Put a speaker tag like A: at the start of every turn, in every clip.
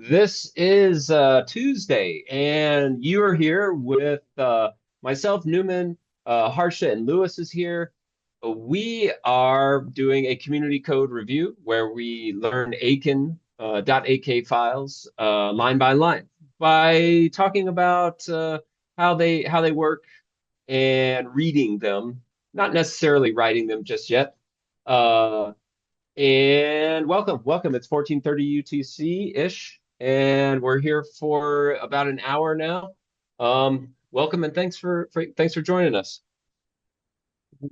A: This is Tuesday, and you are here with myself, Newman, Harsha, and Lewis is here. We are doing a community code review where we learn Aiken .ak files line by line by talking about how they work and reading them, not necessarily writing them just yet. Uh, and welcome. It's 14:30 UTC-ish, and we're here for about an hour now. Welcome and thanks for joining us.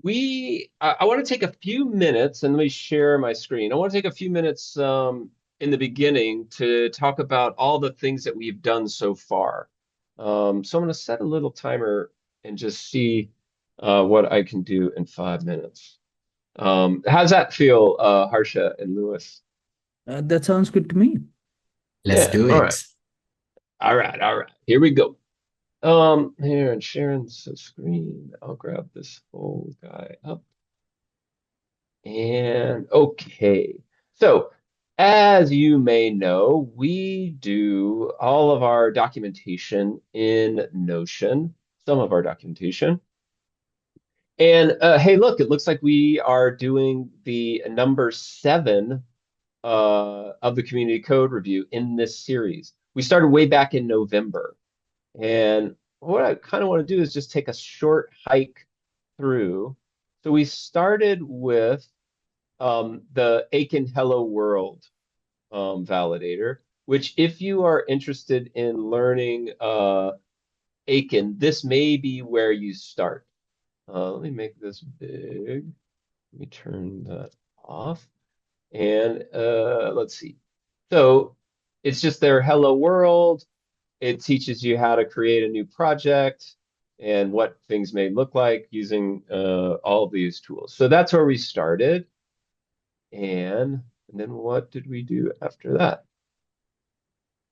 A: I want to take a few minutes and let me share my screen. I want to take a few minutes in the beginning to talk about all the things that we've done so far. So I'm going to set a little timer and just see what I can do in 5 minutes. How's that feel, Harsha and Lewis?
B: That sounds good to me.
C: Let's
A: Yeah,
C: do
A: all right.
C: it.
A: All right. Here we go. Here and sharing the screen. I'll grab this whole guy up. And okay. So, as you may know, we do all of our documentation in Notion, some of our documentation. And hey, look, it looks like we are doing the number seven of the community code review in this series. We started way back in November. And what I kind of want to do is just take a short hike through. So we started with the Aiken Hello World validator, which if you are interested in learning Aiken, this may be where you start. Let me make this big. Let me turn that off. And let's see. So it's just their hello world. It teaches you how to create a new project and what things may look like using all of these tools. So that's where we started. And then what did we do after that?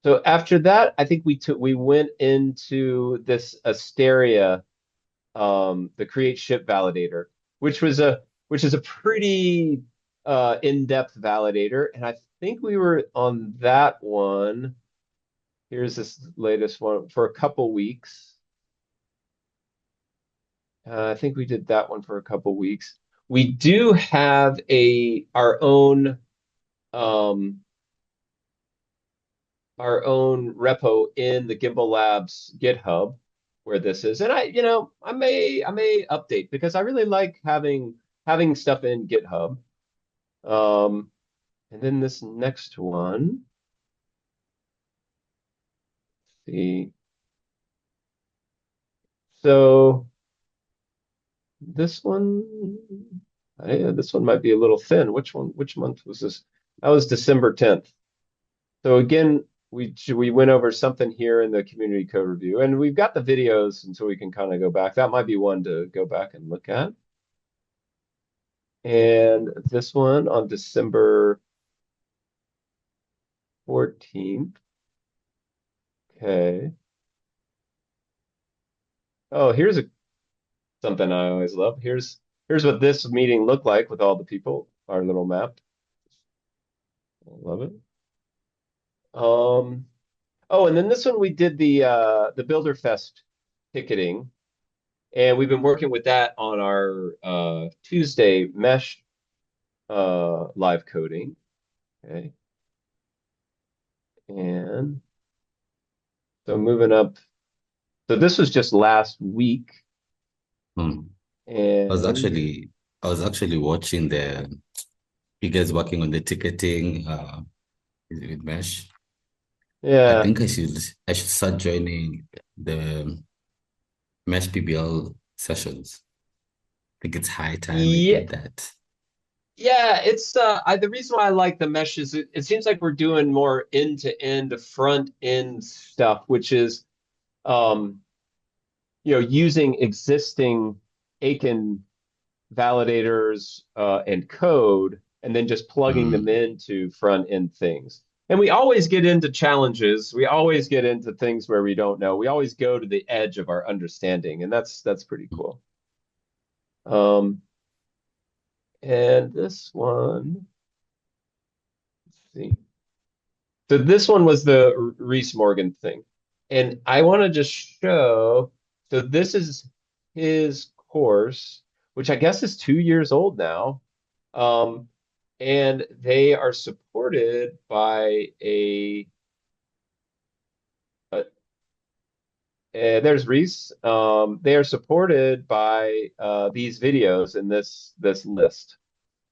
A: So after that, I think we went into this Asteria, the create ship validator, which is a pretty in-depth validator, and I think we were on that one. Here's this latest one for a couple weeks. I think we did that one for a couple weeks. We do have um, our own repo in the Gimbalabs GitHub where this is, and I may update because I really like having stuff in GitHub. Um, and then this next one, let's see. So this one might be a little thin. Which month was this? That was December 10th. So again, we went over something here in the community code review, and we've got the videos, and so we can kind of go back. That might be one to go back and look at. And this one on December 14th. Okay. Oh, something I always love. Here's what this meeting looked like with all the people, our little map. I love it. Um, oh, and then this one we did the Builder Fest ticketing, and we've been working with that on our Tuesday mesh live coding. Okay. And so moving up. So this was just last week.
C: Hmm. I was
A: And
C: actually I was actually watching the you guys working on the ticketing with Mesh. I
A: yeah,
C: think I should start joining the Mesh PBL sessions. I think it's high time I
A: yeah,
C: did that.
A: yeah, it's the reason why I like the mesh is it seems like we're doing more end-to-end front end stuff, which is um, using existing Aiken validators and code, and then just plugging them
C: Mm.
A: into front end things. And we always get into challenges. We always get into things where we don't know. We always go to the edge of our understanding, and that's pretty cool. Um, and this one, let's see. So this one was the Reese Morgan thing. And I want to just show, so this is his course, which I guess is 2 years old now. Um, and they are supported by a there's Reese. They are supported by these videos in this list,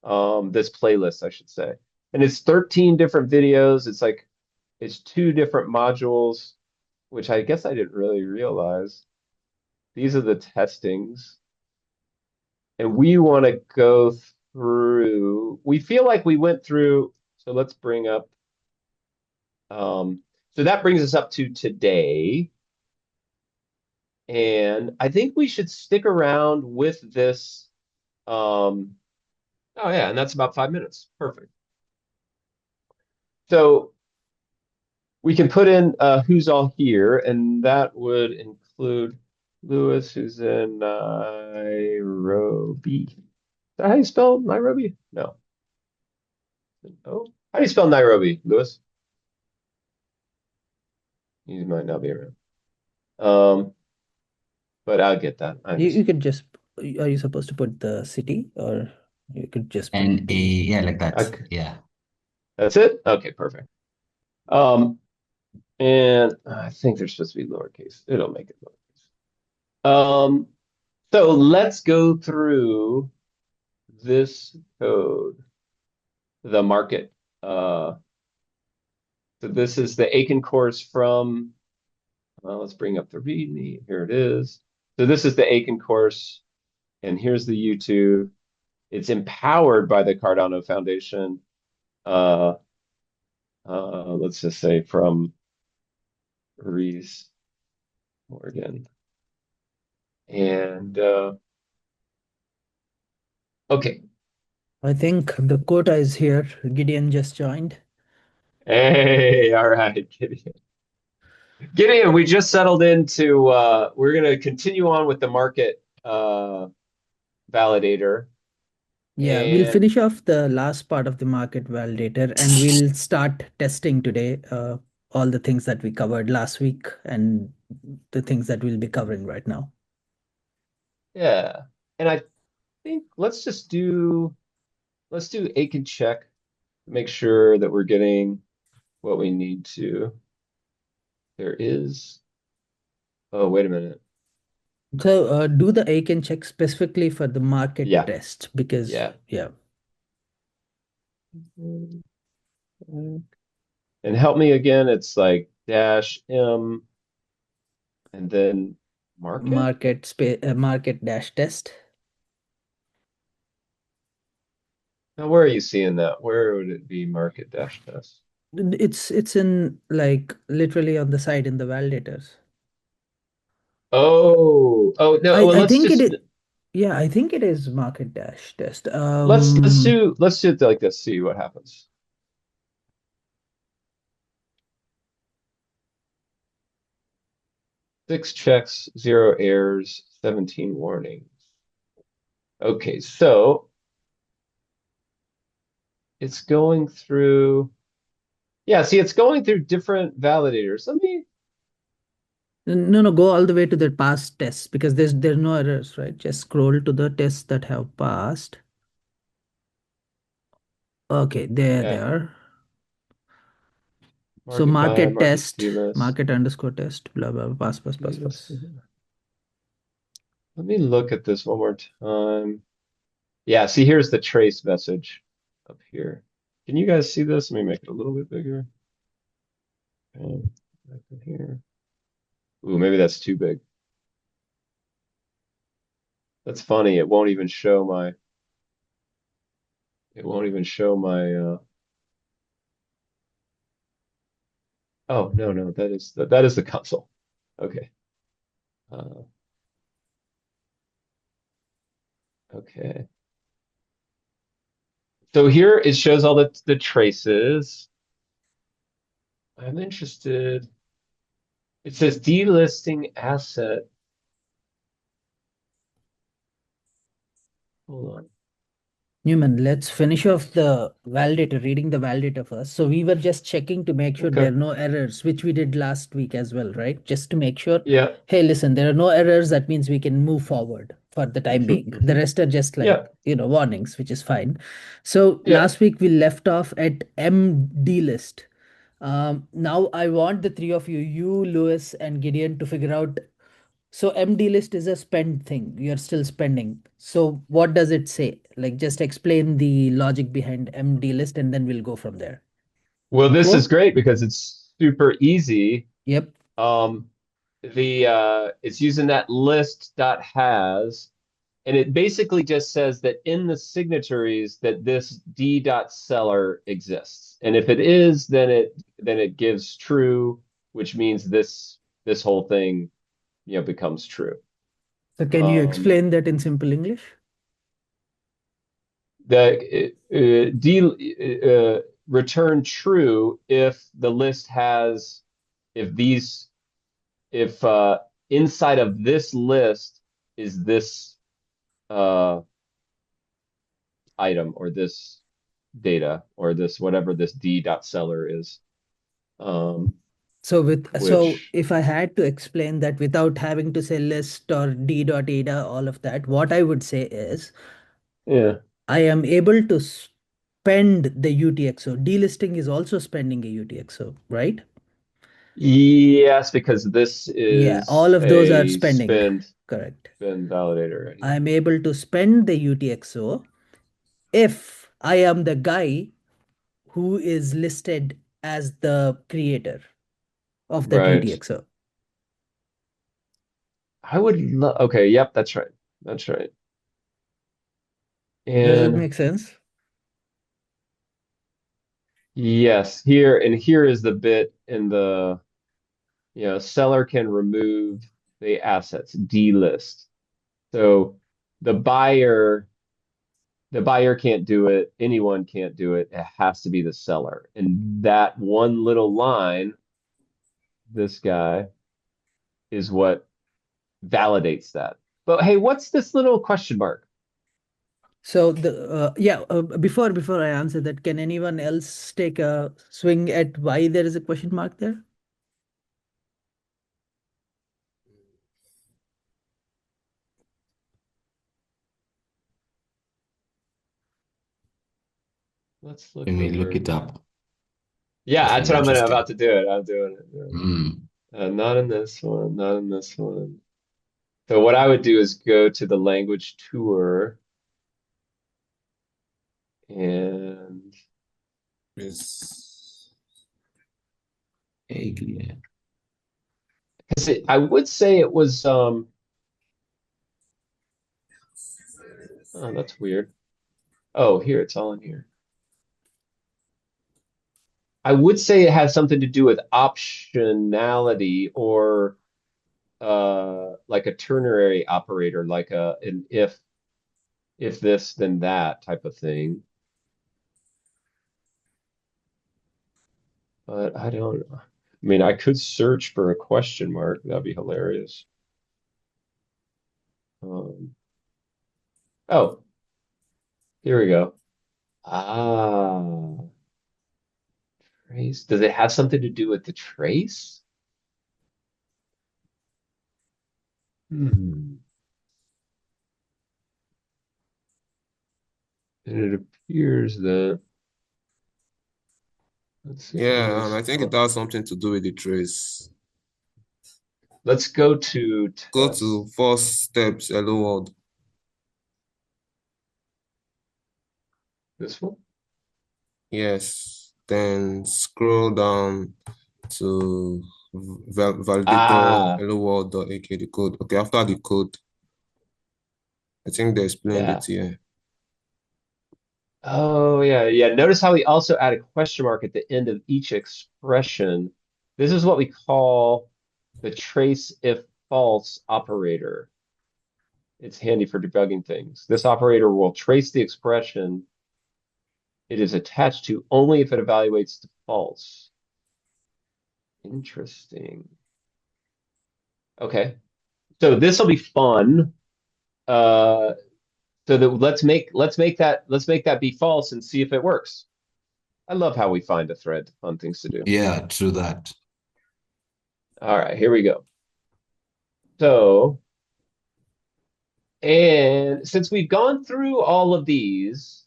A: this playlist, I should say. And it's 13 different videos. It's two different modules, which I guess I didn't really realize. These are the testings, and we want to go through. We feel like we went through. So let's bring up. Um, so that brings us up to today. And I think we should stick around with this. Um, oh yeah, and that's about 5 minutes. Perfect. So we can put in who's all here, and that would include Lewis, who's in Nairobi. Is that how you spell Nairobi? No. Oh, how do you spell Nairobi, Lewis? You might not be around. Um, but I'll get that. I
B: You
A: understand.
B: could just, are you supposed to put the city or you could just put,
C: And a yeah, like that.
A: Okay,
C: Yeah.
A: that's it? Okay, perfect. Um, and I think they're supposed to be lowercase. It'll make it lowercase. So let's go through this code, the market. Uh, so this is the Aiken course from, well, let's bring up the README. Here it is. So this is the Aiken course, and here's the YouTube. It's empowered by the Cardano Foundation. Uh, let's just say from Reese Morgan. And okay.
B: I think the quota is here. Gideon just joined.
A: Hey, all right, Gideon. Gideon, we just settled into we're gonna continue on with the market validator.
B: Yeah, we'll
A: And
B: finish off the last part of the market validator and we'll start testing today all the things that we covered last week and the things that we'll be covering right now.
A: yeah, and I think let's do Aiken check, make sure that we're getting what we need to. There is, oh, wait a minute.
B: So do the Aiken check specifically for the market
A: Yeah,
B: test because,
A: yeah.
B: yeah,
A: And help me again, it's like dash M and then market.
B: market dash test.
A: Now, where are you seeing that? Where would it be market dash test?
B: It's in like literally on the side in the validators.
A: Oh no, well
B: I
A: let's
B: think it
A: just
B: is, yeah, I think it is market dash test.
A: let's do it like this, see what happens. 6 checks, 0 errors, 17 warnings. Okay, so it's going through, yeah, see, it's going through different validators. Let me,
B: No, no, go all the way to the past tests because there's no errors, right? Just scroll to the tests that have passed. Okay, there they
A: yeah,
B: are. So
A: market buy,
B: market
A: market
B: test,
A: delist,
B: market underscore test, blah blah, blah, pass, pass, pass,
A: delist.
B: pass.
A: Let me look at this one more time. Yeah, see, here's the trace message up here. Can you guys see this? Let me make it a little bit bigger. Okay, back in here. Ooh, maybe that's too big. That's funny. It won't even show my oh no, no, that is the console. Okay. Uh, okay. So here it shows all the traces. I'm interested. It says delisting asset. Hold on.
B: Newman, let's finish off the validator, reading the validator first. So we were just checking to make sure there
A: Okay.
B: are no errors, which we did last week as well, right? Just to make sure,
A: Yeah.
B: hey, listen, there are no errors. That means we can move forward for the time being. The rest are just like,
A: Yeah.
B: warnings, which is fine. So
A: Yeah.
B: last week we left off at MD list. Now I want the three of you, Lewis, and Gideon, to figure out. So MD list is a spend thing. You're still spending. So what does it say? Like just explain the logic behind MD list and then we'll go from there.
A: Well, this is
B: Cool?
A: great because it's super easy.
B: Yep.
A: Um, it's using that list dot has, and it basically just says that in the signatories that this D dot seller exists. And if it is, then it gives true, which means this whole thing, becomes true.
B: So can you
A: Um,
B: explain that in simple English?
A: the return true if the list has if these if inside of this list is this uh, item or this data or this whatever this D dot seller is, um,
B: So
A: which
B: if I had to explain that without having to say list or d dot ada, all of that, what I would say is
A: yeah.
B: I am able to spend the UTXO. Delisting is also spending a UTXO, right?
A: Yes, because this
B: Yeah,
A: is
B: all of those are
A: a
B: spending.
A: spend
B: Correct.
A: spend validator right here.
B: I'm able to spend the UTXO if I am the guy who is listed as the creator of that
A: Right.
B: UTXO.
A: I would love. Okay, yep, that's right. That's right.
B: Does it
A: And
B: make sense?
A: yes, here is the bit in the, seller can remove the assets, delist. So the buyer, the buyer can't do it, anyone can't do it. It has to be the seller. And that one little line, this guy, is what validates that. But hey, what's this little question mark?
B: So before I answer that, can anyone else take a swing at why there is a question mark there?
A: Let's
C: Let
A: look
C: me look
A: over.
C: it up.
A: Yeah,
C: This
A: that's
C: is
A: what I'm
C: interesting.
A: about to do it. I'm doing it.
C: Mm.
A: Not in this one, not in this one. So what I would do is go to the language tour and
C: Yes. Aiken.
A: because I would say it was oh, that's weird. Oh, here it's all in here. I would say it has something to do with optionality or like a ternary operator, like an if this then that type of thing. But I don't. I mean, I could search for a question mark. That'd be hilarious. Um, oh, here we go. Ah, trace. Does it have something to do with the trace? Hmm. And it appears that, let's see, let
D: Yeah,
A: me
D: I think it
A: scroll.
D: has something to do with the trace.
A: Let's go to
D: Go
A: test.
D: to first steps, hello world.
A: This one?
D: Yes. Then scroll down to validator
A: Ah,
D: hello world.ak the code. Okay, after the code, I think they explained it
A: yeah.
D: here.
A: Oh, yeah, yeah. Notice how we also add a question mark at the end of each expression. This is what we call the trace if false operator. It's handy for debugging things. This operator will trace the expression it is attached to only if it evaluates to false. Interesting. Okay. So this will be fun. Uh, So that let's make that be false and see if it works. I love how we find a thread, fun things to do.
C: Yeah, true that.
A: All right, here we go. So, and since we've gone through all of these,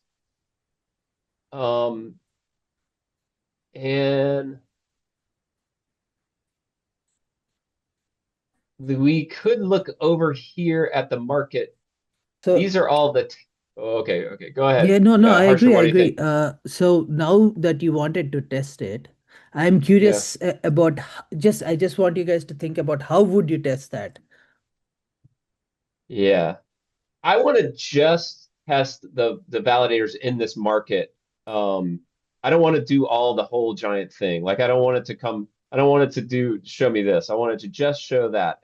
A: um, and we could look over here at the market.
B: So
A: These are all the, oh, okay, go ahead.
B: yeah, no,
A: Yeah,
B: I
A: Harsha,
B: agree, I
A: what do you
B: agree.
A: think?
B: So now that you wanted to test it, I'm
A: Yeah,
B: curious about I just want you guys to think about how would you test that?
A: yeah. I want to just test the validators in this market. Um, I don't want to do all the whole giant thing. Like I don't want it to show me this. I want it to just show that.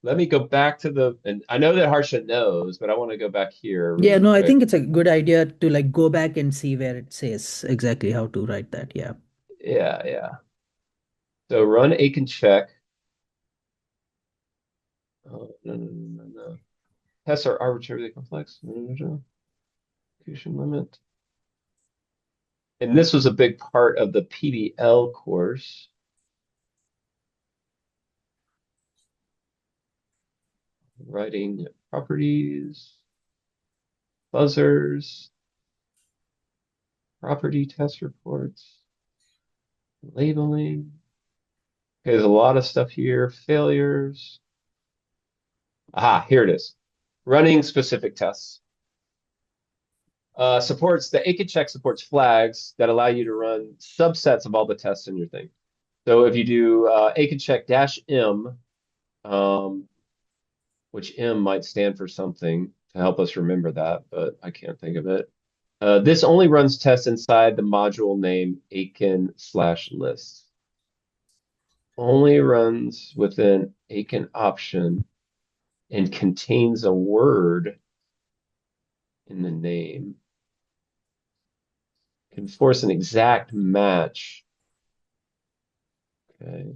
A: Let me go back to and I know that Harsha knows, but I want to go back here
B: Yeah,
A: really
B: no, I
A: quick.
B: think it's a good idea to like go back and see where it says exactly how to write that. Yeah.
A: Yeah. So run Aiken check. Oh, no. Tests are arbitrarily complex. Execution limit. And this was a big part of the PDL course. Writing properties, buzzers, property test reports, labeling. Okay, there's a lot of stuff here. Failures. Aha, here it is. Running specific tests. Supports the Aiken check supports flags that allow you to run subsets of all the tests in your thing. So if you do Aiken check dash M, um, which M might stand for something to help us remember that, but I can't think of it. This only runs tests inside the module name Aiken/list. Only runs within Aiken option and contains a word in the name. Can force an exact match. Okay.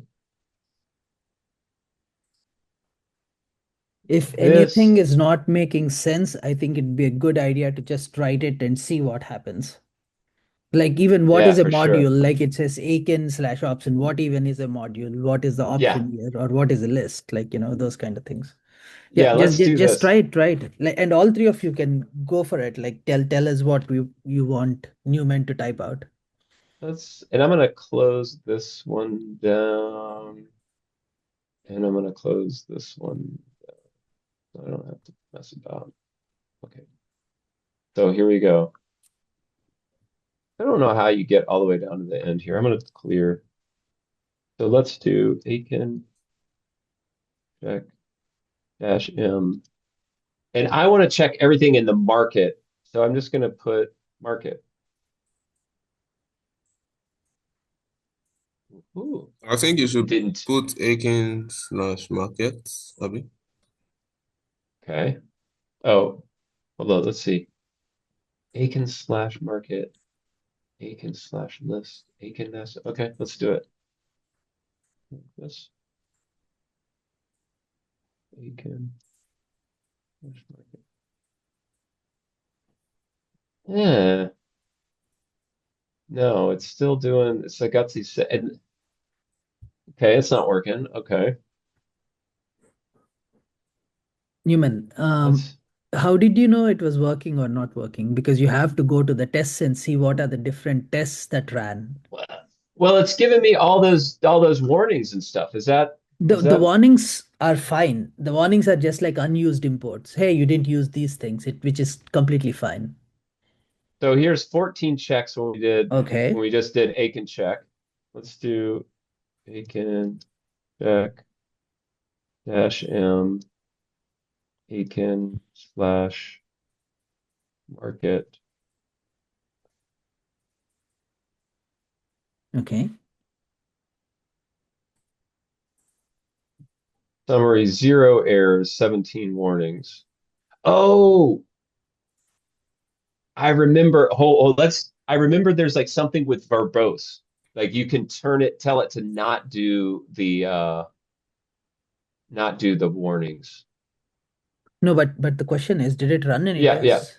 B: If anything
A: This,
B: is not making sense, I think it'd be a good idea to just write it and see what happens. Like even what
A: yeah,
B: is a
A: for sure.
B: module? Like it says Aiken/option. What even is a module? What is the
A: Yeah,
B: option here? Or what is a list? Like, those kind of things. Yeah,
A: yeah, let's do
B: just
A: this.
B: try it. Like, and all three of you can go for it. Like tell us what you want Newman to type out.
A: And I'm gonna close this one down, and I'm gonna close this one. So I don't have to mess about. Okay, so here we go. I don't know how you get all the way down to the end here. I'm gonna clear. So let's do Aiken check dash M. And I want to check everything in the market. So I'm just gonna put market. Ooh,
D: I think you
A: it
D: should
A: didn't.
D: put Aiken/market, Abby.
A: Okay. Oh, hold on, let's see. Aiken/market, Aiken/list, Aiken nest. Okay, let's do it. This Aiken/market. Yeah. No, it's still doing it's like gutsy and okay, it's not working. Okay.
B: Newman,
A: Let's
B: how did you know it was working or not working? Because you have to go to the tests and see what are the different tests that ran.
A: well, it's giving me all those warnings and stuff.
B: The
A: Is
B: the
A: that
B: warnings are fine. The warnings are just like unused imports. Hey, you didn't use these things, which is completely fine.
A: so here's 14 checks when
B: Okay.
A: we just did Aiken check. Let's do Aiken check dash M Aiken/market.
B: Okay.
A: Summary, 0 errors, 17 warnings. Oh, I remember. I remember there's like something with verbose. Like you can tell it to not do the warnings.
B: No, but the question is, did it run any
A: Yeah, yeah,
B: tests?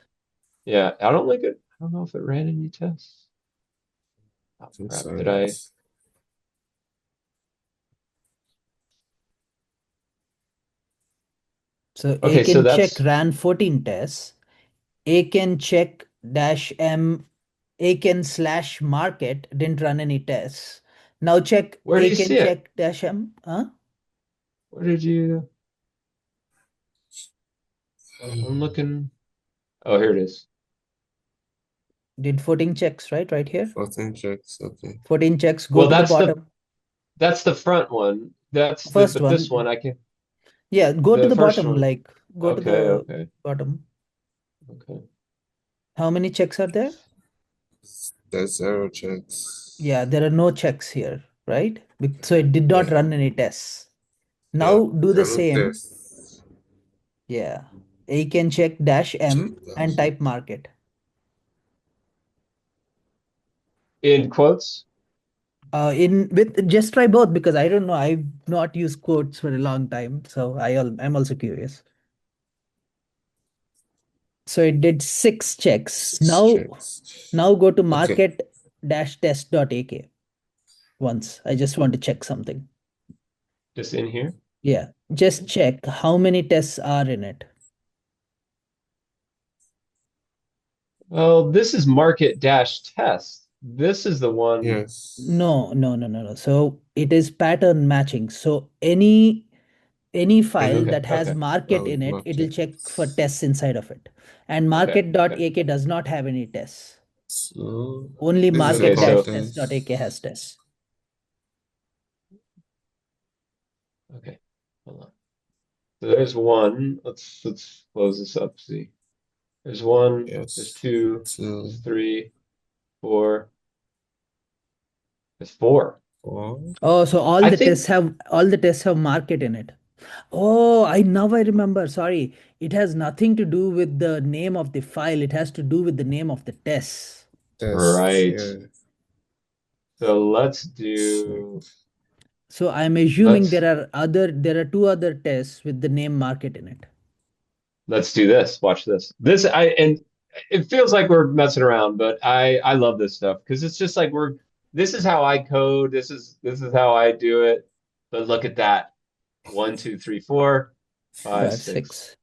A: yeah. I don't like it. I don't know if it ran any tests. Oh,
D: I think
A: crap.
D: so,
A: Did I?
D: yes.
B: So
A: Okay, so
B: Aiken check
A: that's
B: ran 14 tests. Aiken check dash M Aiken slash market didn't run any tests. Now check
A: where do you
B: Aiken
A: see it?
B: check dash M. Huh?
A: Where did you? I'm looking. Oh, here it is.
B: Did 14 checks, right? Right here.
D: 14 checks. Okay.
B: 14 checks. Go
A: Well,
B: to the bottom.
A: that's the front one.
B: First
A: But this
B: one.
A: one I can
B: Yeah, go to
A: the
B: the
A: first
B: bottom,
A: one.
B: like go to
A: Okay,
B: the
A: okay,
B: bottom.
A: okay.
B: How many checks are there?
D: There's 0 checks.
B: Yeah, there are no checks here, right? So it did not
D: Yeah,
B: run any tests.
D: yeah.
B: Now do
D: There
B: the
D: are no
B: same.
D: tests.
B: Yeah. Aiken check dash
D: Check
B: M and
D: that.
B: type market.
A: In quotes.
B: In with just try both because I don't know. I've not used quotes for a long time, so I'm also curious. So it did 6 checks.
D: 6 checks.
B: Now go to
D: Okay.
B: market dash test.ak once. I just want to check something.
A: Just in here.
B: Yeah, just check how many tests are in it.
A: Well, this is market dash test. This is the one.
D: Yes.
B: No, no, no, no, no. So it is pattern matching. So any file
A: Okay,
B: that has
A: okay,
B: market
D: With
B: in it, it'll check for
D: markets.
B: tests inside of it. And
A: okay, okay.
B: market.ak does not have any tests.
D: So
B: Only
D: this is a
A: Okay, so
B: market-test.ak has
D: contest.
B: tests.
A: okay, hold on. So there's one. Let's close this up. See, there's one. There's
D: Yes.
A: two. There's
D: 2,
A: three, four. There's four.
D: 4.
B: Oh, so
A: I think.
B: all the tests have market in it. Oh, I remember. Sorry. It has nothing to do with the name of the file. It has to do with the name of the tests.
D: Tests.
A: Right.
D: Yeah.
A: So
D: Check.
B: So I'm assuming
A: let's
B: there are two other tests with the name market in it.
A: let's do this. Watch this. And it feels like we're messing around, but I love this stuff because it's just like this is how I code. This is how I do it. But look at that. One, two, three, four, five, 6.
B: 5, 6.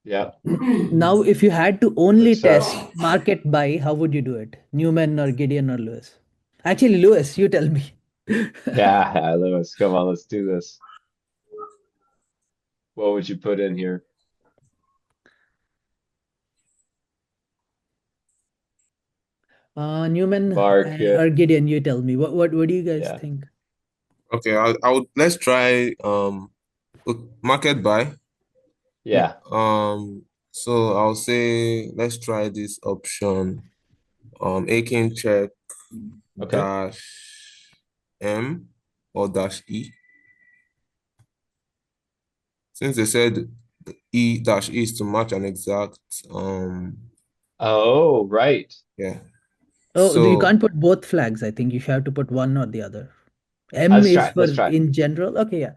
A: Yeah.
B: Now, if you had to only
A: Works out.
B: test market by, how would you do it? Newman or Gideon or Lewis? Actually, Lewis, you tell me.
A: Yeah, Lewis, come on, let's do this. What would you put in here?
B: Newman or
A: Market.
B: Gideon, you tell me. What do you guys
A: Yeah.
B: think?
D: Okay, I would let's try market buy.
B: Yeah.
A: Yeah.
D: So I'll say let's try this option. Aiken check
A: Okay.
D: dash M or dash E. Since they said E dash E is to match an exact
A: Oh, right.
D: yeah.
B: Oh, you
D: So
B: can't put both flags. I think you should have to put one or the other. M
A: Let's
B: is
A: try.
B: for
A: Let's try.
B: in general. Okay, yeah.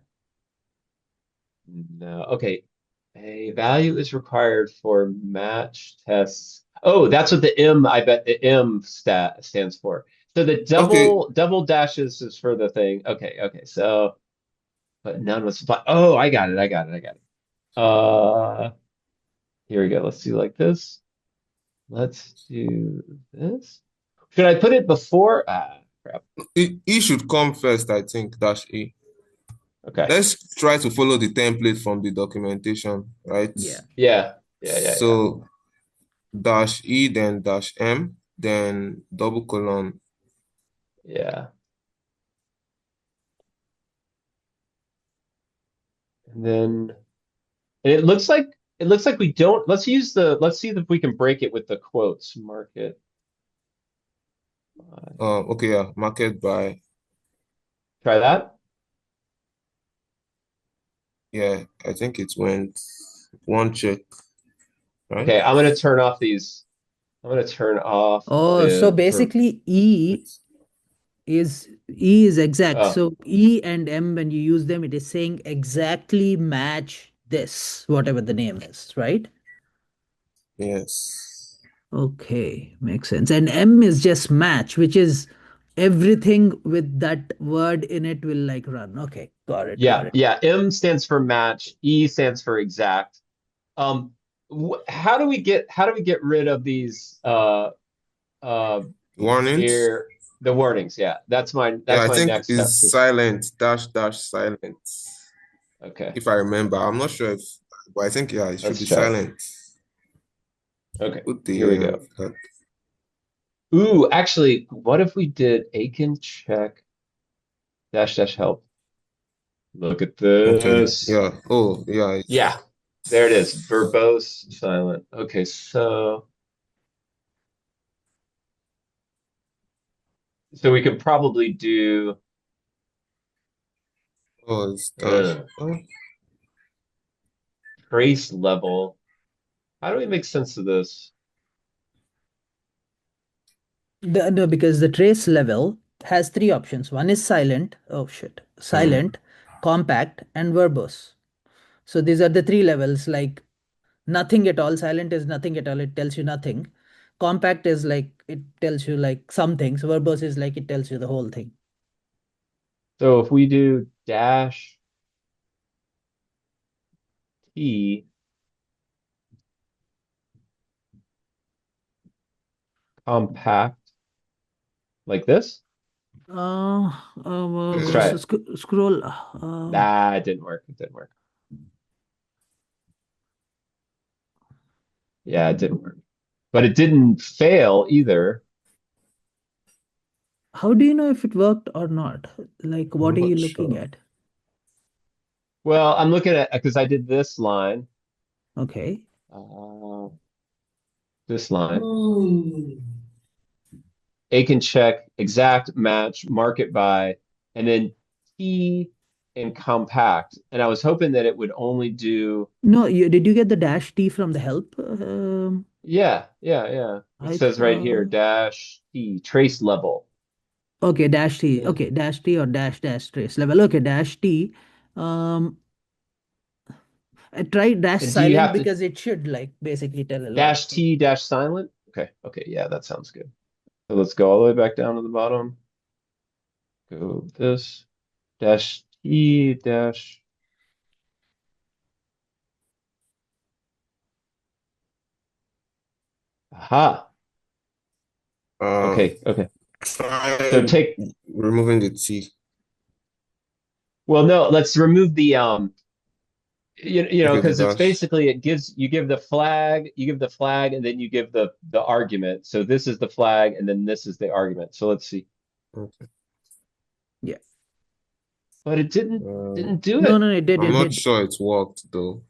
A: No. Okay. A value is required for match tests. Oh, that's what the M, I bet the M stands for. So the
D: okay,
A: double dashes is for the thing. Okay, okay. So, but none was supply. Oh, I got it. I got it. I got it. Here we go. Let's do like this. Let's do this. Should I put it before? Ah, crap.
D: E should come first, I think, dash E.
A: Okay.
D: Let's try to follow the template from the documentation, right?
B: Yeah.
A: Yeah. Yeah. Yeah. Yeah.
D: So dash E, then dash M, then double colon.
A: Yeah. And then and it looks like we don't. Let's see if we can break it with the quotes. Market.
D: Okay, yeah, market by.
A: Try that.
D: Yeah, I think it went one check, right?
A: Okay, I'm gonna turn off these. I'm gonna turn off
B: Oh, so
A: the
B: basically
D: Wait.
B: E is exact.
A: oh
B: So E and M, when you use them, it is saying exactly match this, whatever the name is, right?
D: Yes.
B: Okay, makes sense. And M is just match, which is everything with that word in it will like run. Okay, got it, got
A: Yeah,
B: it.
A: yeah. M stands for match. E stands for exact. Um, how do we get rid of these uh
D: Warnings.
A: here the wordings? Yeah,
D: Yeah,
A: that's
D: I
A: my
D: think
A: next step.
D: is silent dash dash silent.
A: Okay,
D: If I remember, I'm not sure if, but I think yeah, it should
A: let's
D: be
A: check.
D: silent.
A: Okay,
D: Put
A: here we
D: the
A: go.
D: that.
A: Ooh, actually, what if we did Aiken check dash dash help? Look at
D: Okay.
A: this.
D: Yeah. Oh, yeah.
A: Yeah, there it is. Verbose silent. Okay, so we could probably do
D: Oh, it's dash.
A: uh,
D: Oh,
A: trace level. How do we make sense of this?
B: No, because the trace level has three options. One is silent. Oh shit.
D: hmm.
B: Silent, compact, and verbose. So these are the three levels, like nothing at all. Silent is nothing at all. It tells you nothing. Compact is like it tells you like some things. Verbose is like it tells you the whole thing.
A: So if we do dash T compact like this, let's try
D: Okay.
A: it.
B: Scroll.
A: Nah, it didn't work. It didn't work. Yeah, it didn't work. But it didn't fail either.
B: How do you know if it worked or not? Like, what
D: I'm
B: are you
D: not
B: looking
D: sure.
B: at?
A: Well, I'm looking at because I did this line,
B: Okay.
A: uh, this line.
D: Hmm.
A: Aiken check, exact match, market buy, and then T and compact. And I was hoping that it would only do,
B: No, did you get the dash T from the help?
A: yeah, yeah, yeah. It
B: I
A: says right here,
B: thought.
A: dash T, trace level.
B: Okay, dash T.
A: Yeah.
B: Okay, dash T or dash dash trace level. Okay, dash T. Um, I tried dash
A: And do you
B: silent
A: have to
B: because it should like basically tell a lot of
A: dash
B: things.
A: T dash silent? Okay, okay, yeah, that sounds good. So let's go all the way back down to the bottom. Go this dash T dash. Aha.
D: Um,
A: Okay, okay. So
D: try
A: take,
D: removing the T.
A: well, no, let's remove the
D: Okay, the
A: because it's
D: dash.
A: basically it gives you give the flag, and then you give the argument. So this is the flag, and then this is the argument. So let's see.
D: Okay.
B: Yeah.
A: But it
D: Um,
A: didn't do
B: No,
A: it.
B: no, it did,
D: I'm
B: it
D: not
B: did.
D: sure it worked though.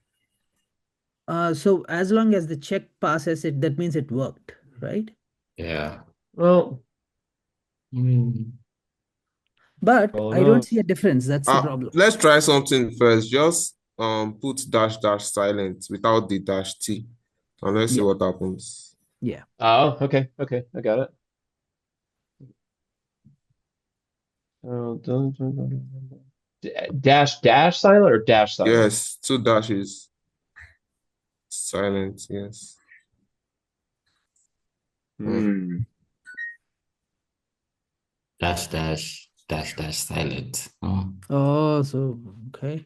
B: So as long as the check passes it, that means it worked, right?
C: Yeah.
A: Well,
C: Mm.
B: But
A: scroll it
B: I don't
A: up.
B: see a difference. That's the problem.
D: Let's try something first. Just put dash dash silent without the dash T. And let's see
B: Yeah,
D: what happens.
B: yeah.
A: Oh, okay, okay, I got it. Oh, dash dash silent or dash silent?
D: Yes, two dashes. Silent, yes. Hmm.
A: Hmm.
C: Dash dash dash dash silent. Oh.
B: Oh, so okay.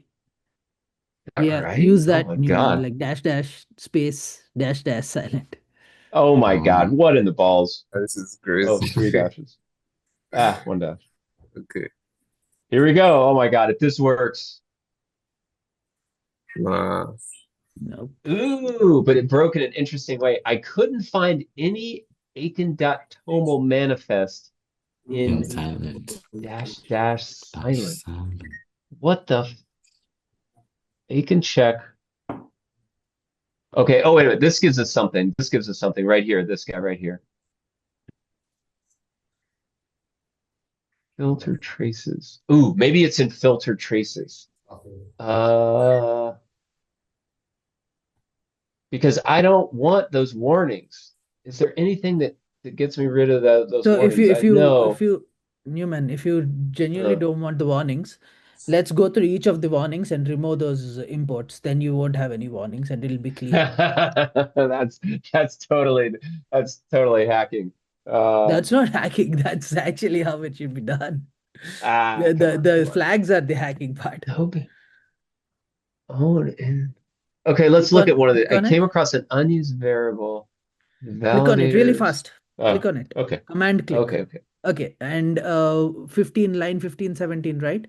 A: All
B: Yeah,
A: right.
B: use
A: Oh
B: that
A: my
B: Newman,
A: God.
B: like dash dash space dash dash silent.
A: Oh my God.
C: Um,
A: What in the balls?
D: This is
A: Oh,
D: crazy.
A: three dashes. Ah, one dash.
D: Okay.
A: Here we go. Oh my God. If this works.
D: Nah.
B: Nope.
A: Ooh, but it broke in an interesting way. I couldn't find any Aiken.toml manifest
C: in
A: in
C: silent.
A: dash dash
C: Dash
A: silent.
C: silent.
A: What the Aiken check? Okay. Oh, wait a minute. This gives us something. This gives us something right here. This guy right here. Filter traces. Ooh, maybe it's in filter traces. Uh, because I don't want those warnings. Is there anything that gets me rid of those
B: So if you
A: warnings?
B: if
A: I
B: you if
A: know.
B: you Newman, if you genuinely
A: Uh,
B: don't want the warnings, Let's go through each of the warnings and remove those imports. Then you won't have any warnings and it'll be clean.
A: That's that's totally that's totally hacking.
B: That's not hacking. That's actually how it should be done. The
A: Come
B: the,
A: on,
B: the
A: come on.
B: flags are the hacking part.
A: Open. Own in. Okay, let's
B: Click
A: look at
B: on
A: one of the.
B: click
A: I
B: on it.
A: came across an unused variable.
B: Click on it really
A: Validators.
B: fast. Click
A: Oh,
B: on it.
A: okay.
B: Command click.
A: Okay, okay.
B: Okay. And 15, line 15, 17, right?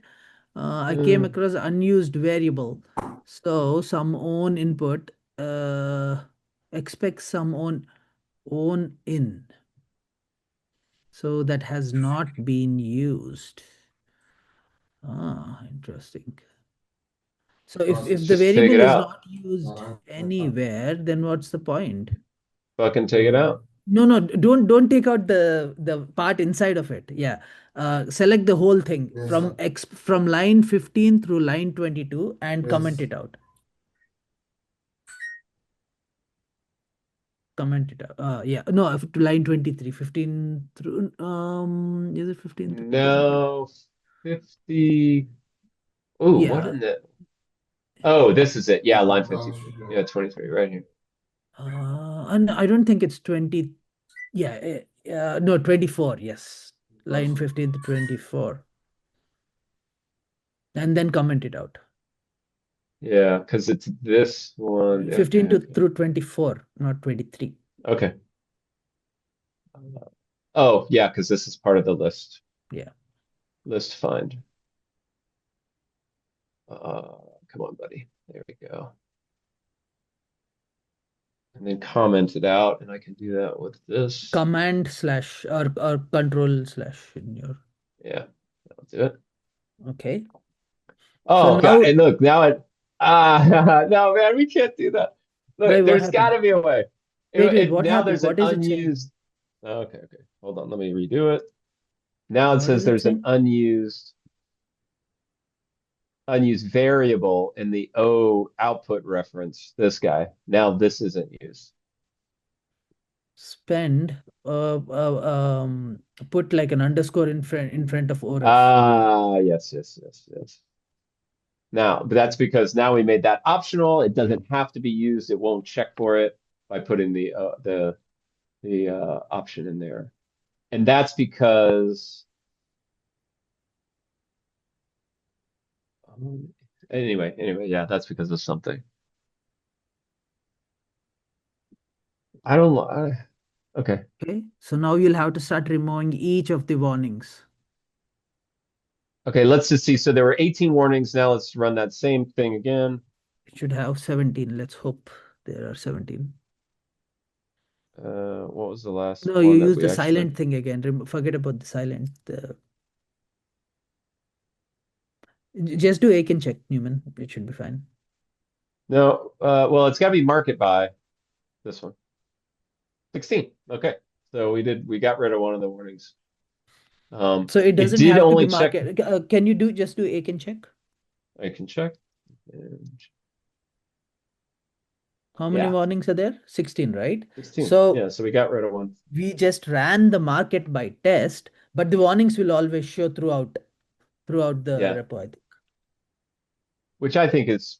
B: I came
A: Uh,
B: across unused variable. So some own input, expect some own in. So that has not been used. Ah, interesting. So if the
A: just take
B: variable
A: it
B: is
A: out.
B: not used anywhere, then what's the point?
A: Fucking take it out.
B: No, no, don't take out the part inside of it. Yeah. Select the whole thing from line 15 through line 22 and comment it out. Comment it out. Yeah. No, to line 23, 15 through is it 15 through 20?
A: No, 50. Oh, what
B: Yeah.
A: in the? Oh, this is it. Yeah, line 53. Yeah, 23, right here.
B: And I don't think it's 20. Yeah. No, 24. Yes. Line 15 to 24. And then comment it out.
A: Yeah, because it's this one. Okay,
B: 15 to
A: okay.
B: through 24, not 23.
A: Okay. Oh, yeah, because this is part of the list.
B: Yeah.
A: List find. Come on, buddy. There we go. And then comment it out, and I can do that with this.
B: Command slash or control slash in your.
A: Yeah, that'll do it.
B: Okay. So
A: Oh God!
B: now,
A: And look, now it. No, man, we can't do that.
B: why,
A: Look,
B: what
A: there's got
B: happened?
A: to be a way.
B: Wait, what
A: Now
B: happened?
A: there's an
B: What is it saying?
A: unused. Okay, okay. Hold on, let me redo it. Now it
B: What
A: says
B: is it
A: there's an
B: saying?
A: unused variable in the O output reference. This guy. Now this isn't used.
B: Spend, put like an underscore in front of oref.
A: Ah, yes, yes, yes, yes. Now, but that's because now we made that optional. It doesn't have to be used. It won't check for it by putting the option in there. And that's because anyway, yeah, that's because of something. I don't okay.
B: Okay. So now you'll have to start removing each of the warnings.
A: Okay, let's just see. So there were 18 warnings. Now let's run that same thing again.
B: It should have 17. Let's hope there are 17.
A: What was the last
B: No, you
A: one that
B: use
A: we
B: the
A: actually
B: silent thing again. Forget about the silent. Just do Aiken check, Newman. It should be fine.
A: No, well, it's got to be market by this one. 16. Okay. So we got rid of one of the warnings.
B: So it
A: It
B: doesn't
A: did
B: have to be
A: only check.
B: market. Can you just do Aiken check?
A: I can check. And
B: How many
A: yeah,
B: warnings are there? 16, right?
A: 16.
B: So
A: Yeah, so we got rid of one.
B: we just ran the market by test, but the warnings will always show throughout the
A: Yeah,
B: repo, I think.
A: which I think is,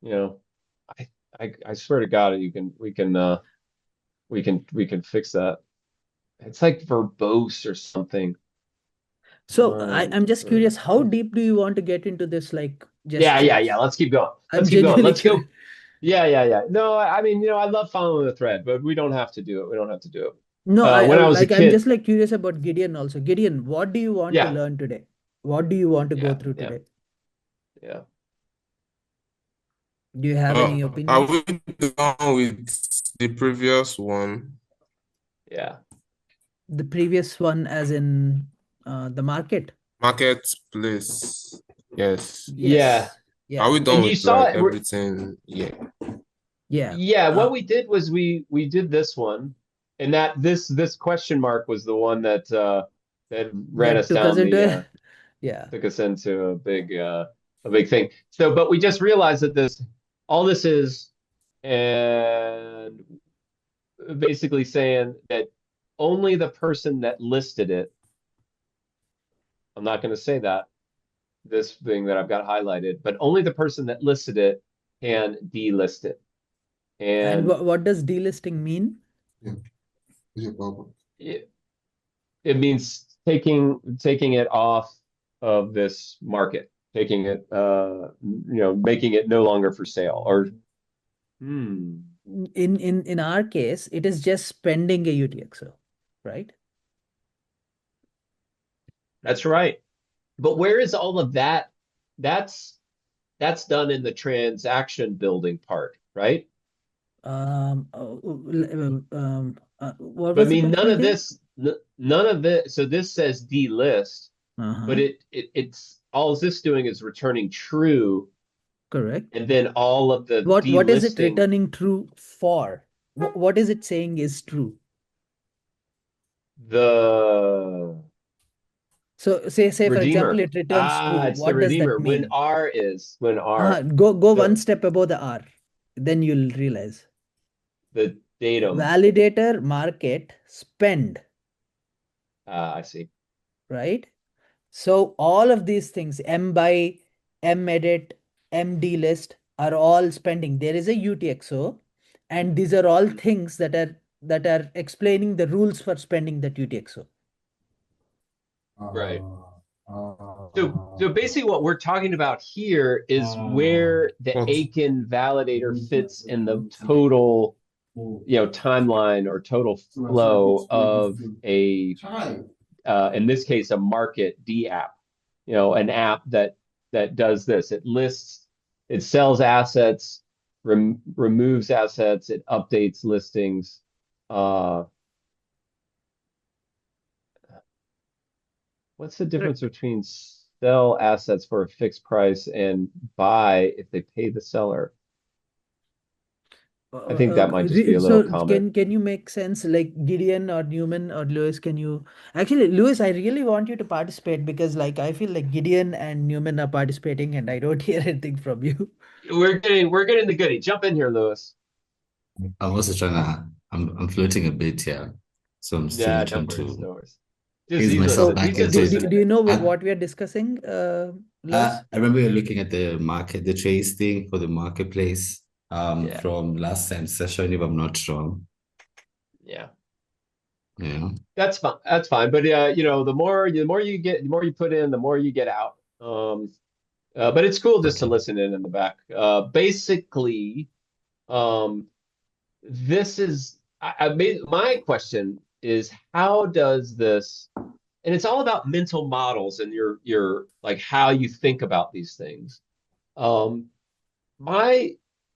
A: you know, I I swear to God, we can fix that. It's like verbose or something.
B: So I'm just curious, how deep do you want to get into this? Like just
A: Yeah. Let's keep going.
B: I'm
A: Let's keep going.
B: genuinely
A: Let's
B: curious.
A: go. Yeah. No, I mean, I love following the thread, but we don't have to do it. We don't have to do it.
B: No,
A: When I was a
B: I'm
A: kid,
B: just like curious about Gideon also. Gideon, what do you want to
A: yeah,
B: learn today? What do you want to go
A: yeah,
B: through
A: yeah,
B: today?
A: yeah,
B: Do you have any
D: Are
B: opinions?
D: we done with the previous one?
A: yeah.
B: The previous one, as in the market.
D: Marketplace. Yes.
A: Yeah.
B: Yes.
D: Are
B: Yeah.
D: we
A: And
D: done
A: you
D: with
A: saw
D: like
A: it.
D: everything? Yeah.
B: Yeah.
A: Yeah, what we did was we did this one, and that this question mark was the one that ran
B: That
A: us
B: took us
A: down
B: into
A: the
B: a, yeah.
A: took us into a big thing. So, but we just realized that this all this is, and basically saying that only the person that listed it, I'm not going to say that, this thing that I've got highlighted, but only the person that listed it can delist it.
B: And
A: And
B: what does delisting mean?
D: Yeah, it's a problem.
A: it, it means taking it off of this market, taking it, making it no longer for sale. Or hmm,
B: In our case, it is just spending a UTXO, right?
A: that's right. But where is all of that? That's that's done in the transaction building part, right?
B: What
A: But I
B: was the
A: mean,
B: question again?
A: none of it. So this says delist, but
B: Uh-huh.
A: it's all this doing is returning true,
B: Correct.
A: and then all of the
B: What is it
A: delisting
B: returning true for? What is it saying is true?
A: the
B: So say for example,
A: redeemer.
B: it returns true.
A: Ah, it's the
B: What does that
A: redeemer. When
B: mean?
A: R is when R
B: Go one
A: the
B: step above the R, then you'll realize.
A: the datum.
B: Validator, market, spend,
A: Ah, I see.
B: right? So all of these things, M buy, M edit, M delist are all spending. There is a UTXO, and these are all things that are explaining the rules for spending that UTXO.
A: Right. So basically what we're talking about here is where the
D: But
A: Aiken validator fits in the total, timeline or total flow of a, in this case, a market D app, an app that does this. It lists, it sells assets, removes assets, it updates listings. Uh, what's the difference
B: Correct.
A: between sell assets for a fixed price and buy if they pay the seller? I think that might just be a little
B: So
A: comment.
B: can you make sense like Gideon or Newman or Lewis? Can you actually, Lewis? I really want you to participate because like I feel like Gideon and Newman are participating and I don't hear anything from you.
A: We're getting the goodie. Jump in here, Lewis.
C: I'm also trying to, I'm floating a bit here. So I'm still
A: Yeah, no
C: trying
A: worries,
C: to
A: no worries. Just
C: ease
A: he's
C: myself
B: So
A: listening.
C: back
A: He's just
C: into it.
B: do
A: listening.
B: you know
C: I,
B: what we are discussing, Lewis?
C: I remember you're looking at the market, the trades thing for the marketplace
A: Yeah,
C: from last time's session, if I'm not wrong.
A: yeah.
C: Yeah.
A: That's fine. That's fine. But the more you get, the more you put in, the more you get out. But it's cool just to
C: Okay.
A: listen in the back. Basically, um, this is I made my question is how does this, and it's all about mental models and your like how you think about these things. Um, my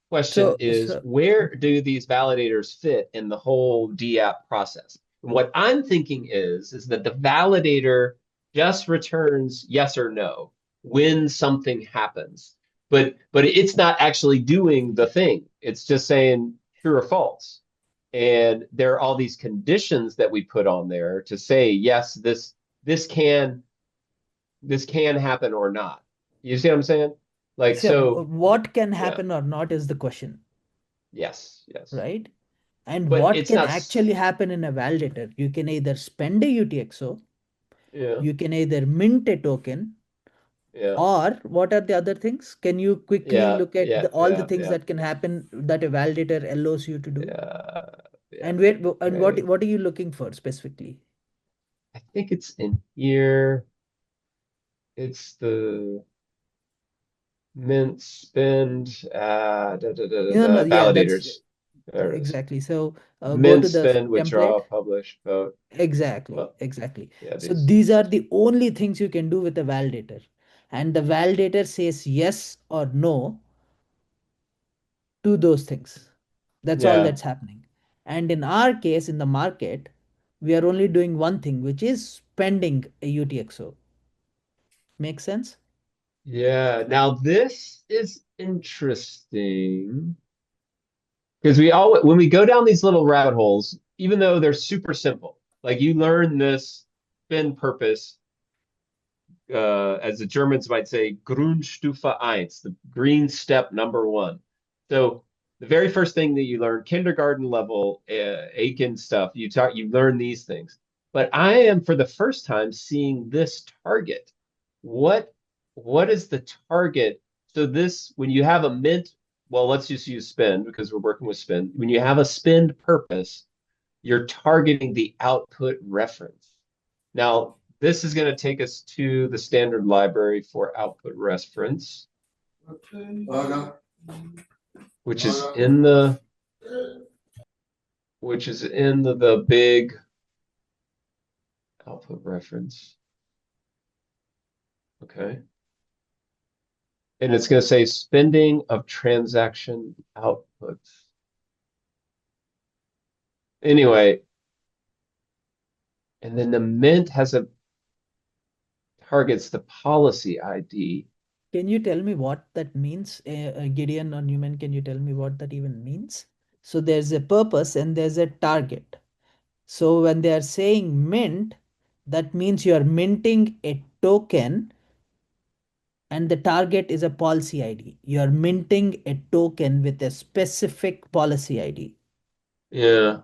A: question
B: So
A: is
B: so
A: where do these validators fit in the whole DApp process? And what I'm thinking is that the validator just returns yes or no when something happens. But it's not actually doing the thing. It's just saying true or false. And there are all these conditions that we put on there to say yes, this can this can happen or not. You see what I'm saying? Like
B: so
A: so
B: what can
A: yeah.
B: happen or not is the question,
A: Yes, yes.
B: right? And
A: But
B: what
A: it's
B: can
A: not,
B: actually happen in a validator? You can either spend a UTXO,
A: yeah,
B: you can either mint a token,
A: yeah,
B: or what are the other things? Can you quickly
A: yeah,
B: look at
A: yeah,
B: all the
A: yeah,
B: things
A: yeah,
B: that can happen that a validator allows you to do?
A: yeah, yeah.
B: And where and what
A: Okay.
B: what are you looking for specifically?
A: I think it's in here. It's the mint spend,
B: No, no, yeah, that's
A: validators. There it is.
B: exactly. So go
A: Mint
B: to the
A: spend,
B: template.
A: withdraw, publish, vote.
B: Exactly,
A: Well,
B: exactly.
A: yeah,
B: So
A: these
B: these are
A: these.
B: the only things you can do with a validator. And the validator says yes or no to those things. That's all
A: Yeah,
B: that's happening. And in our case, in the market, we are only doing one thing, which is spending a UTXO. Make sense?
A: yeah. Now this is interesting. Because we all, when we go down these little rabbit holes, even though they're super simple, like you learn this spin purpose, as the Germans might say, Grundstufe 1, the green step number one. So the very first thing that you learn, kindergarten level, Aiken stuff, you learn these things. But I am for the first time seeing this target. What? what is the target? So this, when you have a mint, well, let's just use spend because we're working with spend. When you have a spend purpose, you're targeting the output reference. Now, this is going to take us to the standard library for output reference, which is in the the big output reference. Okay. And it's going to say spending of transaction outputs. Anyway, and then the mint targets the policy ID.
B: Can you tell me what that means? Gideon or Newman, can you tell me what that even means? So there's a purpose and there's a target. So when they are saying mint, that means you are minting a token and the target is a policy ID. You are minting a token with a specific policy ID.
A: Yeah.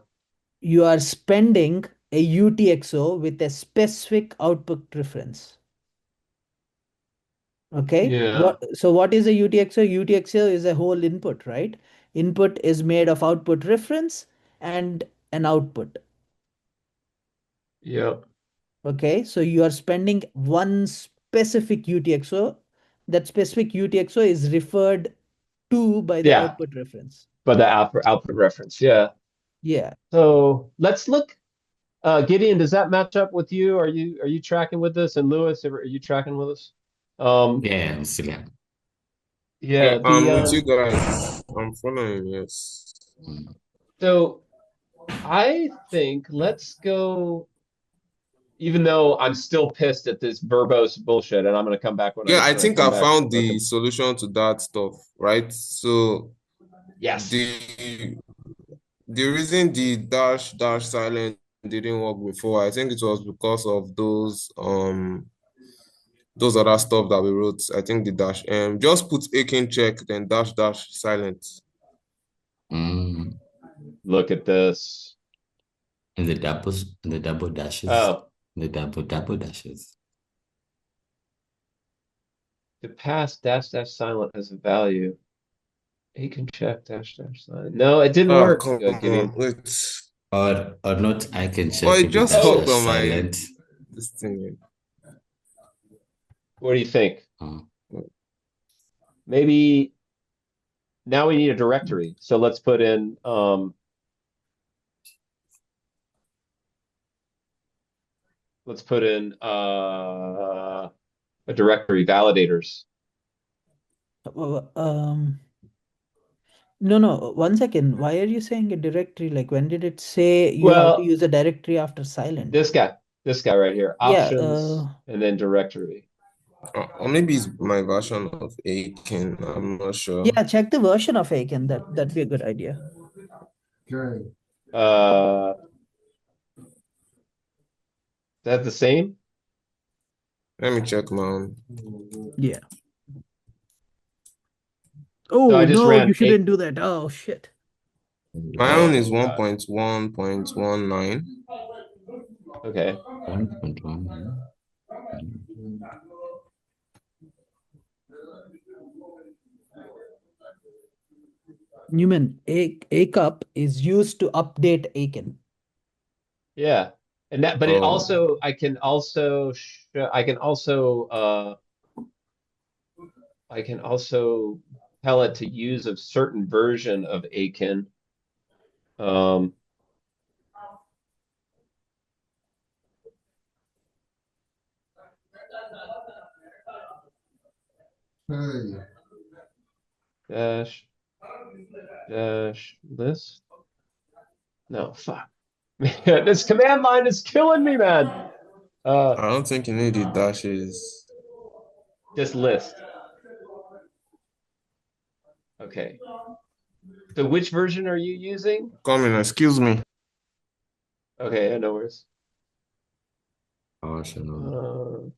B: You are spending a UTXO with a specific output reference. Okay.
A: Yeah.
B: So what is a UTXO? UTXO is a whole input, right? Input is made of output reference and an output.
A: Yep.
B: Okay. So you are spending one specific UTXO. That specific UTXO is referred to by the
A: Yeah.
B: output reference.
A: But the output reference. Yeah.
B: Yeah.
A: So let's look. Gideon, does that match up with you? Are you tracking with this? And Lewis, are you tracking with us?
C: Yeah, I'm still here.
A: Yeah,
D: I'm with you guys. I'm following, yes.
C: Mm.
A: so I think let's go, even though I'm still pissed at this verbose bullshit, and I'm gonna come back
D: Yeah, I
A: when I
D: think
A: come
D: I
A: back.
D: found the
A: Okay.
D: solution to that stuff, right? So
A: Yes.
D: the reason the dash dash silent didn't work before, I think it was because of those other stuff that we wrote. I think the dash just put Aiken check then dash dash silent.
C: Mm.
A: Look at this.
C: And the double dashes,
A: Oh,
C: the double dashes.
A: to pass dash dash silent has a value. Aiken check dash dash silent. No, it didn't
D: Oh,
A: work,
D: come on,
A: Gideon.
D: wait.
C: Or not, I can
D: Oh,
C: check
D: it
C: if it
D: just
C: dash
A: Oh,
D: worked
C: dash
D: on my
C: silent.
D: this thing.
A: what do you think?
C: Oh.
A: Maybe now we need a directory. So let's put in a directory validators.
B: No, no, 1 second. Why are you saying a directory? Like, when did it say you have to
A: Well,
B: use a directory after silent?
A: this guy right here,
B: Yeah,
A: options and then directory.
D: Or maybe it's my version of Aiken. I'm not sure.
B: yeah, check the version of Aiken. That'd be a good idea.
A: Uh, that the same?
D: Let me check my own.
B: Yeah.
A: So
B: Oh
A: I just
B: no, you
A: ran
B: shouldn't do that. Oh shit.
D: My
A: Oh
D: own
A: my
D: is
A: God.
D: 1.1.19.
A: Okay.
C: 1.1.
B: Newman, ACUP is used to update Aiken.
A: Yeah. And that, but it
D: Oh,
A: also, I can also tell it to use a certain version of Aiken. Um, dash list. No, fuck. Man, this command line is killing me, man.
D: I don't think you need the dashes.
A: Just list. Okay. So which version are you using?
D: Come in, excuse me.
A: Okay, I know where's.
C: Oh, so no.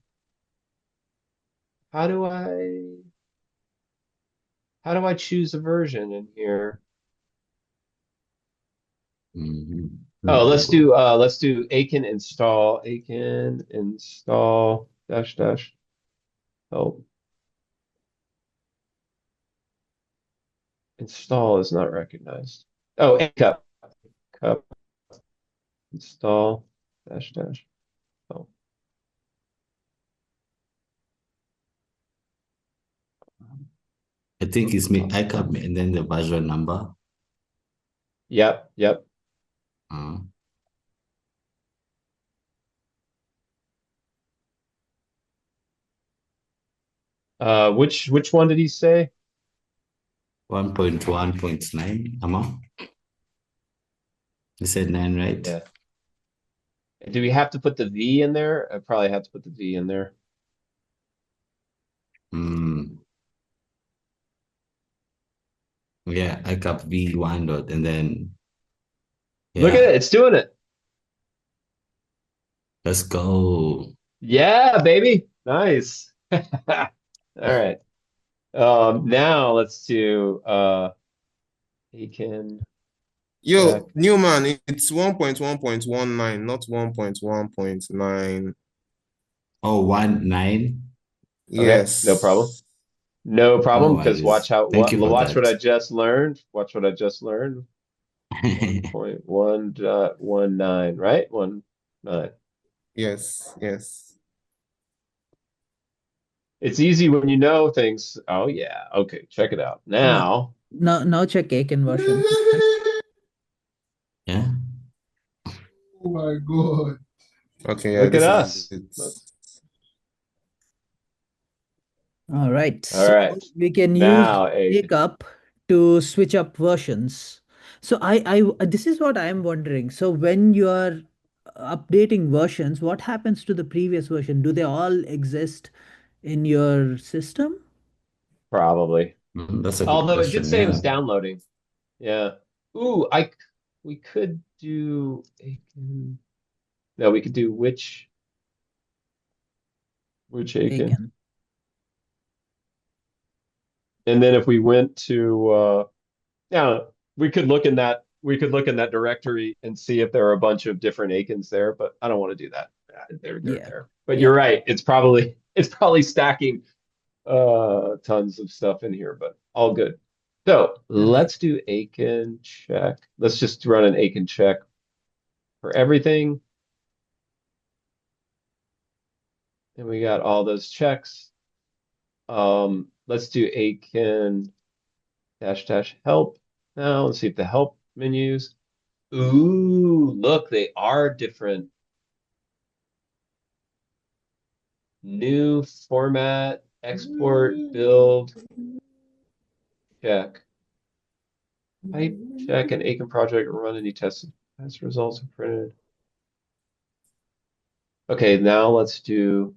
A: How do I choose a version in here? Oh, let's do Aiken install dash dash help. Install is not recognized. Oh, a cup install dash dash. Oh,
C: I think it's me. I come and then the version number.
A: yep, yep.
C: Uh,
A: Which one did he say?
C: 1.1.9. Ama? You said 9, right?
A: Yeah. Do we have to put the V in there? I probably have to put the V in there.
C: Hmm. Yeah, I cap V1 dot and then
A: Look at
C: yeah,
A: it, it's doing it.
C: let's go.
A: Yeah, baby. Nice. All right. Now let's do Aiken check.
D: Yo, Newman, it's 1.1.19, not 1.1.9.
C: Oh, 1.9.
A: Okay, no problem.
D: Yes.
A: No
C: No
A: problem, because watch
C: worries.
A: how
C: Thank you for
A: watch what
C: that.
A: I just learned. Watch what I just learned. 1.1.19, right? 1.9.
D: Yes. Yes.
A: It's easy when you know things. Oh yeah. Okay, check it out.
B: Now,
A: Now,
B: now check Aiken version.
C: Yeah.
D: Oh my God. Okay, yeah,
A: look at
D: this is
A: us.
D: it.
B: All right,
A: All
B: so
A: right.
B: we can use
A: Now,
B: wake
A: Aiken.
B: up to switch up versions. So this is what I'm wondering. So when you are updating versions, what happens to the previous version? Do they all exist in your system?
C: Mm,
A: Probably.
C: that's a good
A: Although it did
C: question.
A: say it
C: Yeah.
A: was downloading. Yeah. Ooh, we could do Aiken. No, we could do which Aiken.
B: Aiken.
A: And then if we went to yeah, we could look in that directory and see if there are a bunch of different Aikens there, but I don't want to do that. They're
B: Yeah.
A: there. But
B: Yeah.
A: you're right. It's probably stacking tons of stuff in here, but all good. So
B: All right.
A: let's do Aiken check. Let's just run an Aiken check for everything. And we got all those checks. Let's do Aiken dash dash help. Now let's see if the help menus. Ooh, look, they are different. New format, export, build, check. Type, check, and Aiken project run any tested test results are printed. Okay, now let's do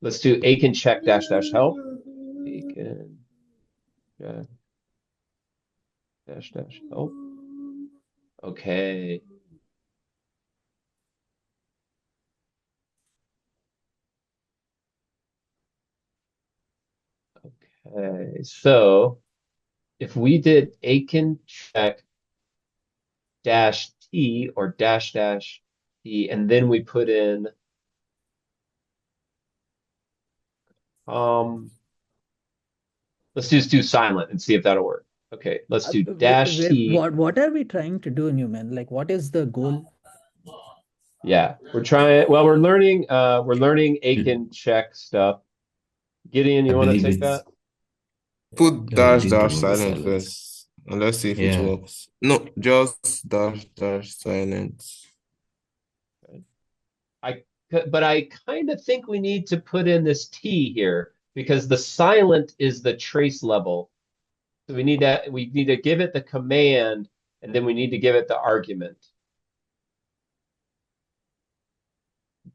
A: Aiken check dash dash help. Aiken check dash dash help. Okay. Okay. So if we did Aiken check dash T or dash dash T, and then we put in let's just do silent and see if that'll work. Okay, let's do dash T.
B: What are we trying to do, Newman? Like, what is the goal?
A: Yeah, we're learning Aiken check stuff. Gideon,
C: I
A: you want to
C: believe
A: take
C: it's
A: that?
D: Put
C: oh, you
D: dash
C: didn't
D: dash
C: remove the
D: silent
C: silence.
D: first, and let's see if it
C: Yeah.
D: works. No, just dash dash silent.
A: I but I kind of think we need to put in this T here because the silent is the trace level. So we need to give it the command and then we need to give it the argument.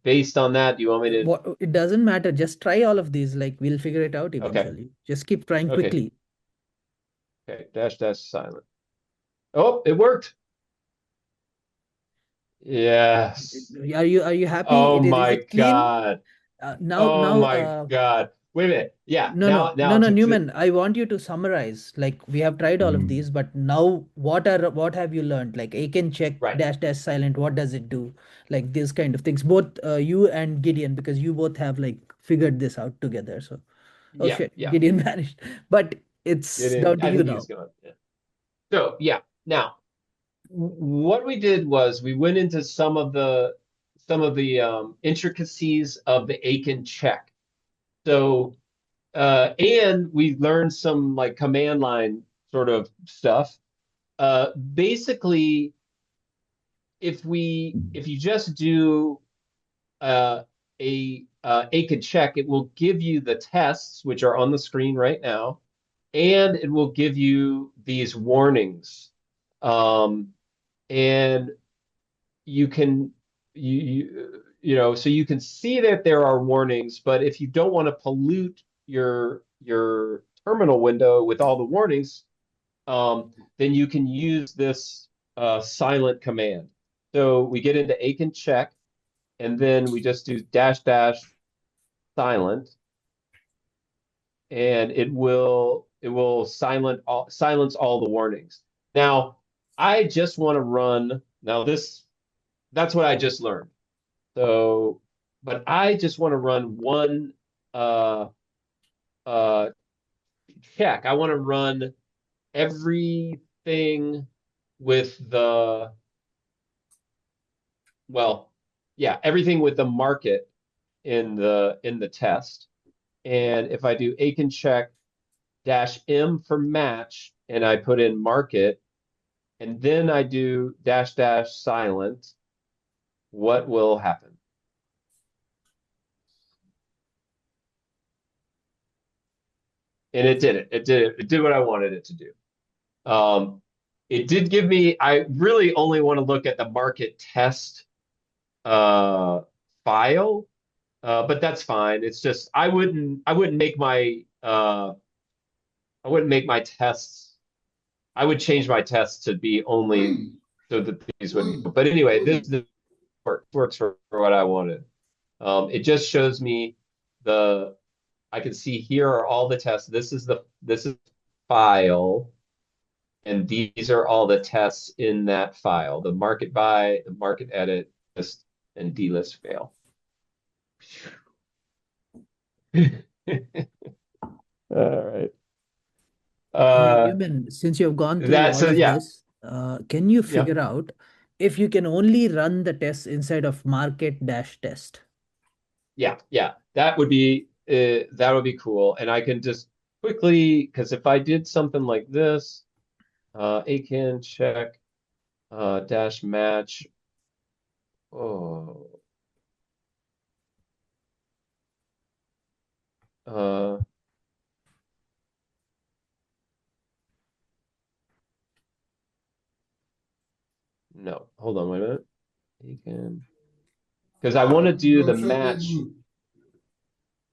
A: Based on that, do you want me to
B: What, it doesn't matter. Just try all of these. Like, we'll figure it out
A: okay.
B: eventually. Just keep trying
A: Okay.
B: quickly.
A: Okay. Dash dash silent. Oh, it worked. Yes.
B: Are you happy?
A: Oh
B: Is
A: my
B: it clean?
A: God.
B: Now
A: Oh
B: now
A: my God. Wait a minute. Yeah.
B: No, no, no,
A: Now
B: no,
A: to
B: Newman. I want you to summarize. Like, we have tried all of
C: Mm.
B: these, but now what have you learned? Like, Aiken check
A: right.
B: dash dash silent. What does it do? Like, these kind of things. Both you and Gideon, because you both have like figured this out together. So, oh
A: Yeah.
B: shit,
A: Yeah.
B: Gideon vanished. But It's
A: Getting,
B: down to
A: I
B: you
A: think
B: now.
A: he's going. Yeah. So yeah, now what we did was we went into some of the intricacies of the Aiken check. So and we learned some like command line sort of stuff. Basically, if you just do uh, a Aiken check, it will give you the tests which are on the screen right now, and it will give you these warnings. Um, and you can so you can see that there are warnings, but if you don't want to pollute your terminal window with all the warnings, then you can use this silent command. So we get into Aiken check, and then we just do dash dash silent, and it will silence all the warnings. Now, I just want to run. Now this that's what I just learned. So, but I just want to run one uh uh check. I want to run everything with the well, yeah, everything with the market in the test. And if I do Aiken check dash M for match and I put in market and then I do dash dash silent, what will happen? And it did it. It did it. It did what I wanted it to do. Um, it did give me, I really only want to look at the market test uh, file, but that's fine. It's just I wouldn't make my tests. I would change my tests to be only so that these would. But anyway, this works for what I wanted. It just shows me the. I can see here are all the tests. This is file, and these are all the tests in that file. The market buy, the market edit, list, and delist fail. All right.
B: Hey,
A: Uh,
B: Yumin, since you've gone through
A: that's
B: all of
A: yeah,
B: this, can you
A: yeah,
B: figure out if you can only run the tests inside of market dash test?
A: yeah, yeah. That would be cool. And I can just quickly, because if I did something like this, Aiken check dash match. Oh, uh, no, hold on, wait a minute. Aiken, because I want to do the match.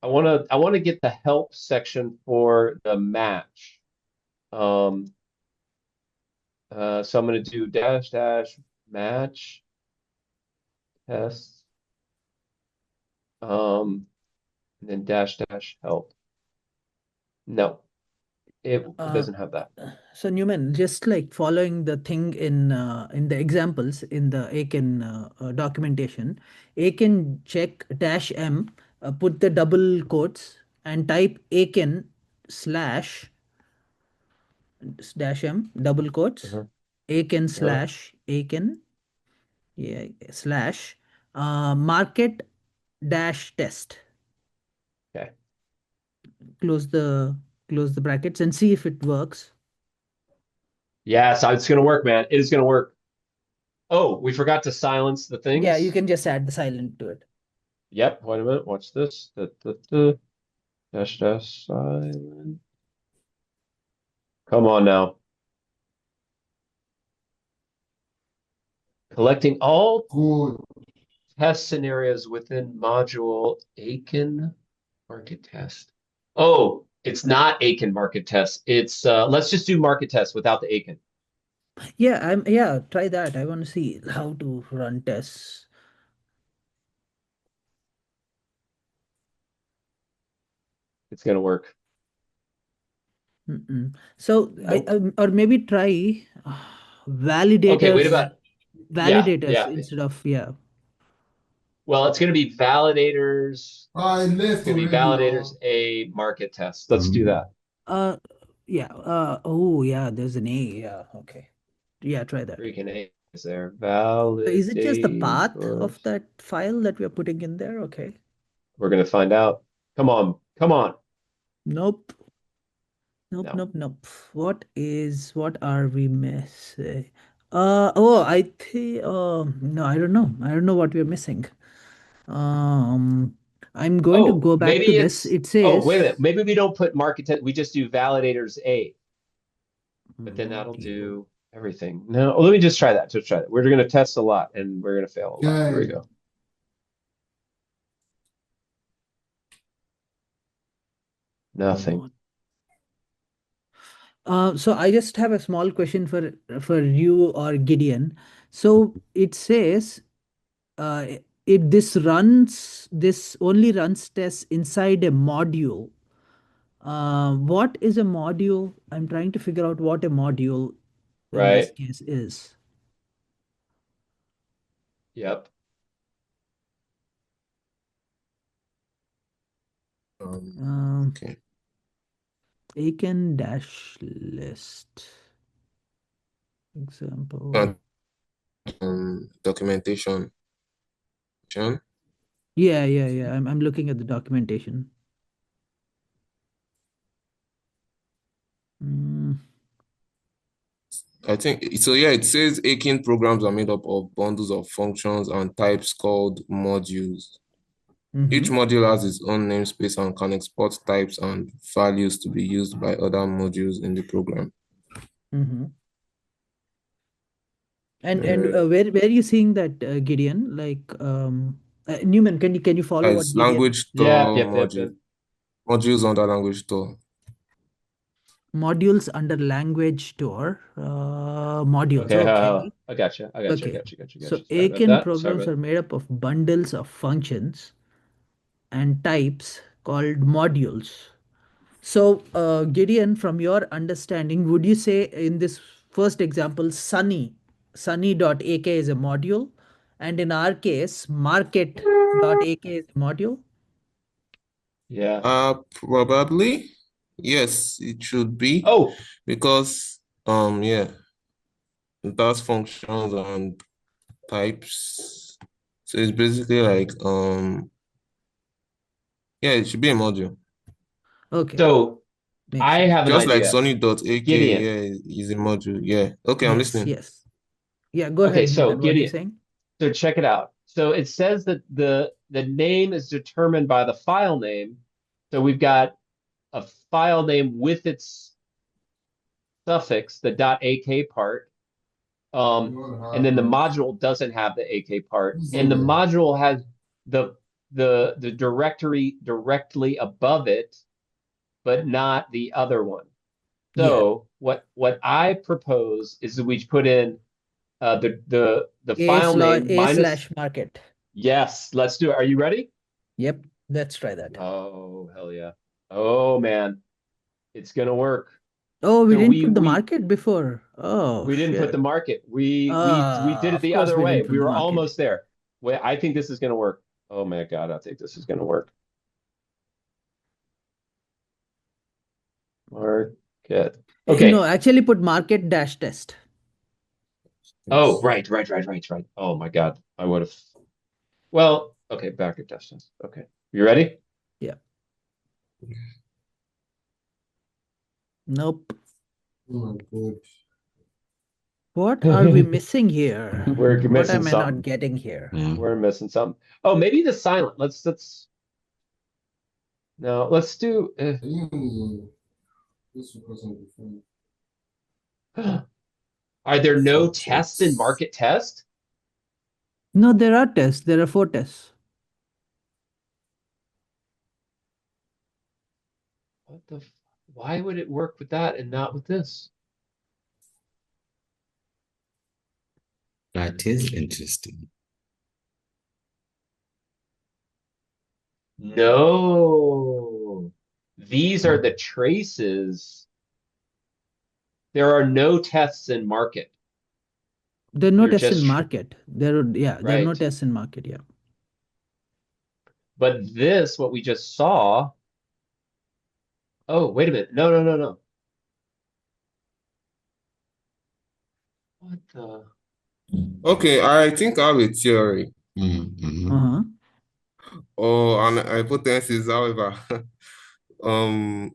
A: I want to get the help section for the match. Um, so I'm going to do dash dash match test, and then dash dash help. No, it
B: Uh,
A: doesn't have that.
B: so Newman, just like following the thing in the examples in the Aiken documentation, Aiken check dash M, put the double quotes and type Aiken slash dash M double quotes
A: Uh-huh.
B: Aiken
A: Uh-huh.
B: slash Aiken, yeah, slash market dash test.
A: Okay.
B: Close the close the brackets and see if it works.
A: Yeah, so it's gonna work, man. It is gonna work. Oh, we forgot to silence the
B: Yeah, you
A: things.
B: can just add the silent to it.
A: Yep. Wait a minute. Watch this. Da. Dash dash silent. Come on now. Collecting all test scenarios within module Aiken market test. Oh, it's not Aiken market test. It's let's just do market test without the Aiken.
B: Yeah, try that. I want to see how to run tests.
A: It's gonna work.
B: Mm-mm. So I
A: Nope.
B: or maybe try
A: Okay, wait
B: validators
A: about yeah,
B: validators
A: yeah.
B: instead of yeah.
A: Well, it's gonna be validators.
E: I
A: It's
E: left
A: gonna be
E: already,
A: validators
E: y'all.
A: a market test. Let's do that.
B: Uh Yeah. Oh, yeah. There's an A. Yeah. Okay. Yeah. Try that.
A: Freaking A is there.
B: So is it just the
A: Validate
B: path of
A: source.
B: that file that we are putting in there? Okay.
A: We're gonna find out. Come on, come on.
B: Nope. Nope.
A: No.
B: Nope. Nope. What are we missing? Oh, I think, no, I don't know. I don't know what we're missing. Um, I'm going to
A: Oh,
B: go back to
A: maybe
B: this.
A: it's.
B: It
A: Oh, wait a
B: says
A: minute. Maybe we don't put market test. We just do validators A, but then that'll
B: module.
A: do everything. No, let me just try that. Just try that. We're gonna test a lot and we're gonna fail a lot. Here we go. Nothing.
B: Mod. So I just have a small question for you or Gideon. So it says uh, it this only runs tests inside a module. What is a module? I'm trying to figure out what a module in this
A: Right.
B: case is.
A: Yep.
B: Um,
D: Okay.
B: Aiken dash list example.
D: And documentation.
B: Yeah. I'm looking at the documentation. Mm,
D: I think so. Yeah, it says Aiken programs are made up of bundles of functions and types called modules. Each
B: mm-hmm,
D: module has its own namespace and can export types and values to be used by other modules in the program.
B: mm-hmm. And
D: Uh,
B: where are you seeing that, Gideon? Like, Newman, can you follow what
D: as
B: Gideon
D: language
A: Yep.
D: store
A: Yep. Yep.
D: module,
A: Yep.
D: modules under language store.
B: modules under language store, modules?
A: Okay.
B: Okay,
A: I gotcha. I gotcha. I
B: okay.
A: gotcha. Gotcha.
B: So
A: Gotcha. Sorry about
B: Aiken
A: that. Sorry
B: programs
A: about.
B: are made up of bundles of functions and types called modules. So, Gideon, from your understanding, would you say in this first example, sunny.ak is a module, and in our case, market.ak is a module?
A: Yeah.
D: Probably. Yes, it should be
A: Oh.
D: because yeah, that's functions and types. So it's basically like yeah, it should be a module.
B: Okay,
A: So
B: makes
A: I
B: sense.
A: have an
D: Just like
A: idea.
D: Sunny.ak,
A: Gideon.
D: yeah, is a module. Yeah. Okay, I'm
B: Yes,
D: listening.
B: yes. Yeah, go
A: Okay.
B: ahead,
A: So
B: Newman. What are you
A: Gideon.
B: saying?
A: So check it out. So it says that the name is determined by the file name. So we've got a file name with its suffix, the .ak part, and then the module doesn't have the AK part, and the module has the the directory directly above it, but not the other one.
B: Yeah,
A: So what I propose is that we put in the
B: A
A: file
B: slash
A: name
B: A
A: minus.
B: slash market.
A: Yes, let's do it. Are you ready?
B: Yep, let's try that.
A: Oh, hell yeah. Oh man, it's gonna work.
B: Oh, we
A: So
B: didn't
A: we
B: put the
A: we
B: market before. Oh,
A: we didn't put the
B: shit.
A: market. We did it
B: Of
A: the
B: course
A: other
B: we
A: way.
B: didn't
A: We
B: put the
A: were
B: market.
A: almost there. Wait, I think this is gonna work. Oh my God, I think this is gonna work. Market.
B: No,
A: Okay.
B: actually put market dash test.
A: Oh, right. Oh my God. I would have. Well, okay, back at distance. Okay. You ready?
B: Yeah. Nope.
D: Oh my God.
B: What are we missing here?
A: We're
B: What
A: missing
B: am I not
A: something.
B: getting here?
C: Yeah.
A: We're missing something. Oh, maybe the silent. Let's no, let's do are there no tests in
D: Subjects.
A: market test?
B: No, there are tests. There are four tests.
A: What the why would it work with that and not with this?
C: That is interesting.
A: No. These are the traces. There are no tests in market.
B: There are no
A: They're
B: tests in
A: just
B: market. There are no
A: right.
B: tests in market. Yeah.
A: But this, what we just saw, oh, wait a minute. No. What the?
D: Okay, I think I have a theory
C: Mm-hmm.
B: Uh-huh.
D: or an hypothesis, however. Um,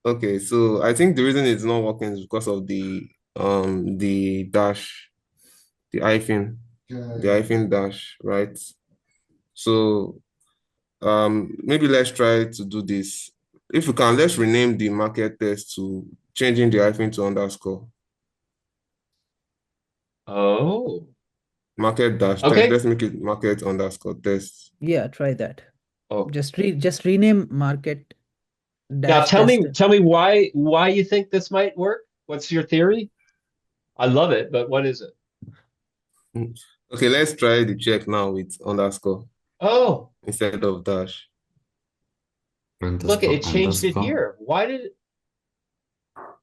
D: okay, so I think the reason it's not working is because of the dash, the hyphen dash, right? So maybe let's try to do this. If we can, let's rename the market test to changing the hyphen to underscore.
A: Oh,
D: Market dash test.
A: okay.
D: Let's make it market underscore test.
B: Yeah, try that.
A: Oh,
B: Just rename market
A: now
B: dash test.
A: tell me why you think this might work. What's your theory? I love it, but what is it?
D: Mm. Okay, let's try the check now with underscore
A: Oh,
D: instead of dash.
A: look, it
C: Underscore,
A: changed it
C: underscore.
A: here. Why did it?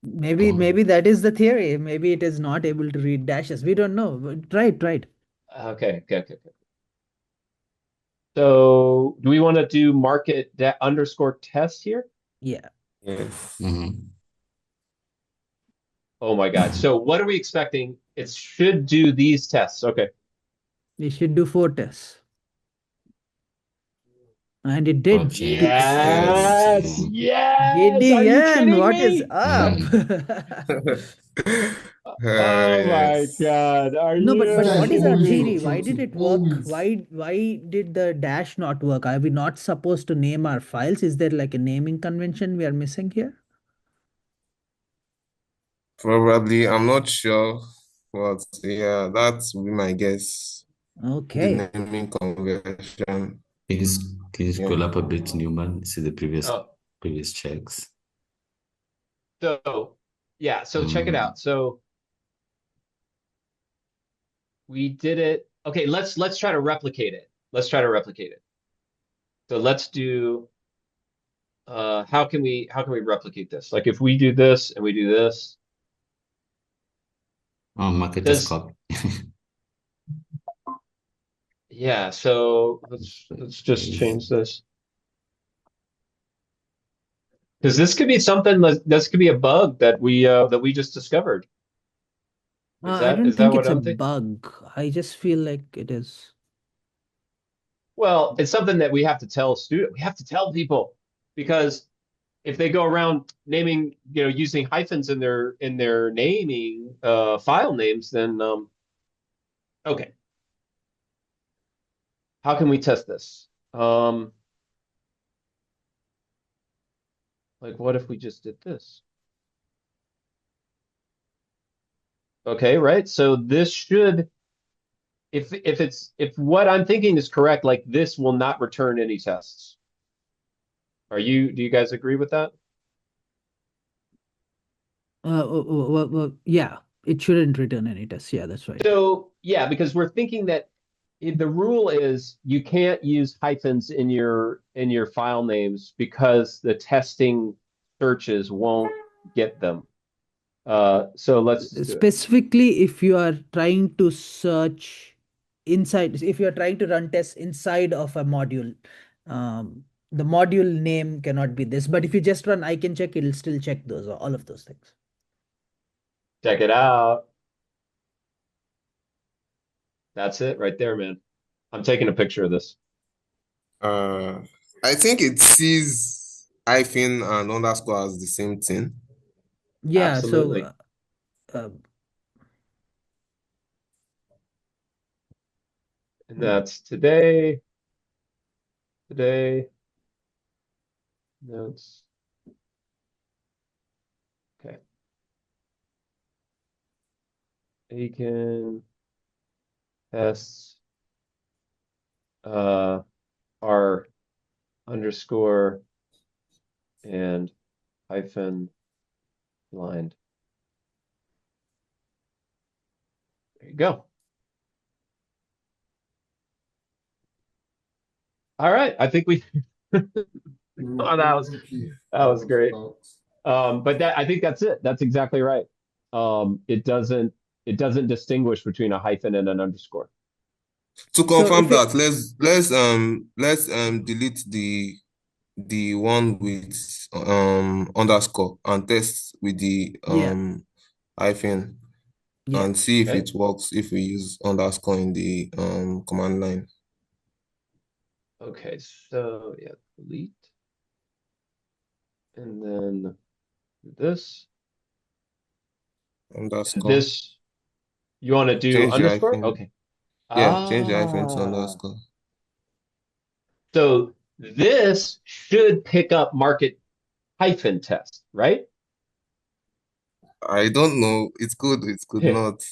C: Oh,
B: Maybe that is the theory. Maybe it is not able to read dashes. We don't know. Try it, try it.
A: Okay. So, do we want to do market underscore test here?
B: Yeah.
D: Yes.
C: mm-hmm.
A: Oh my God. So, what are we expecting? It should do these tests. Okay.
B: We should do 4 tests. And it did do
C: Project,
B: exactly.
A: Yes,
C: testing.
A: yes. Are you
B: Gideon,
A: kidding
B: what is
A: me?
B: up?
C: Mm.
A: Oh my
D: Yes.
A: God. Are
B: No, but
A: you
B: what is our
A: kidding me?
B: theory? Why did it work? Why did the dash not work? Are we not supposed to name our files? Is there like a naming convention we are missing here?
D: Probably, I'm not sure, but yeah, that's be my guess. The
B: Okay.
D: naming convention.
C: Can you
D: Yeah.
C: scroll up a bit, Newman? See the
A: Oh,
C: previous checks.
A: so yeah. So check it
C: Mm.
A: out. So we did it. Okay, let's try to replicate it. Let's try to replicate it. So let's do how can we replicate this? Like if we do this and we do this,
C: Oh, market just
A: does
C: copy.
A: yeah, so let's just change this. Because this could be something this could be a bug that we just discovered.
B: I don't
A: Is that
B: think
A: what
B: it's a
A: I'm thinking?
B: bug. I just feel like it is.
A: Well, it's something that we have to tell students. We have to tell people because if they go around naming, using hyphens in their naming file names, then okay. How can we test this? Like what if we just did this? Okay, right? So this should if what I'm thinking is correct, like this will not return any tests. Do you guys agree with that?
B: Yeah, it shouldn't return any tests. Yeah, that's right.
A: So yeah, because we're thinking that the rule is you can't use hyphens in your file names because the testing searches won't get them. So let's do it.
B: Specifically, if you are trying to search inside, if you are trying to run tests inside of a module, the module name cannot be this. But if you just run I can check, it'll still check those, all of those things.
A: Check it out. That's it right there, man. I'm taking a picture of this.
D: Uh, I think it sees hyphen and underscore as the same thing.
B: Yeah, so
A: Absolutely.
B: uh,
A: And that's today, notes. Okay. Aiken tests are underscore and hyphen blind. There you go. All right. I think we oh, that was great. But I think that's it. That's exactly right. It doesn't distinguish between a hyphen and an underscore.
D: To
B: so
D: confirm
B: if it
D: that, let's delete the one with underscore and test with the
B: yeah,
D: hyphen.
B: Yeah.
D: and see if
A: Okay.
D: it works if we use underscore in the command line.
A: Okay. So yeah, delete and then this.
D: Underscore.
A: This you want to do
D: Change the
A: underscore?
D: hyphen.
A: Okay.
D: Yeah, change the hyphen to
A: Ah.
D: underscore.
A: So this should pick up market hyphen test, right?
D: I don't know. It could not.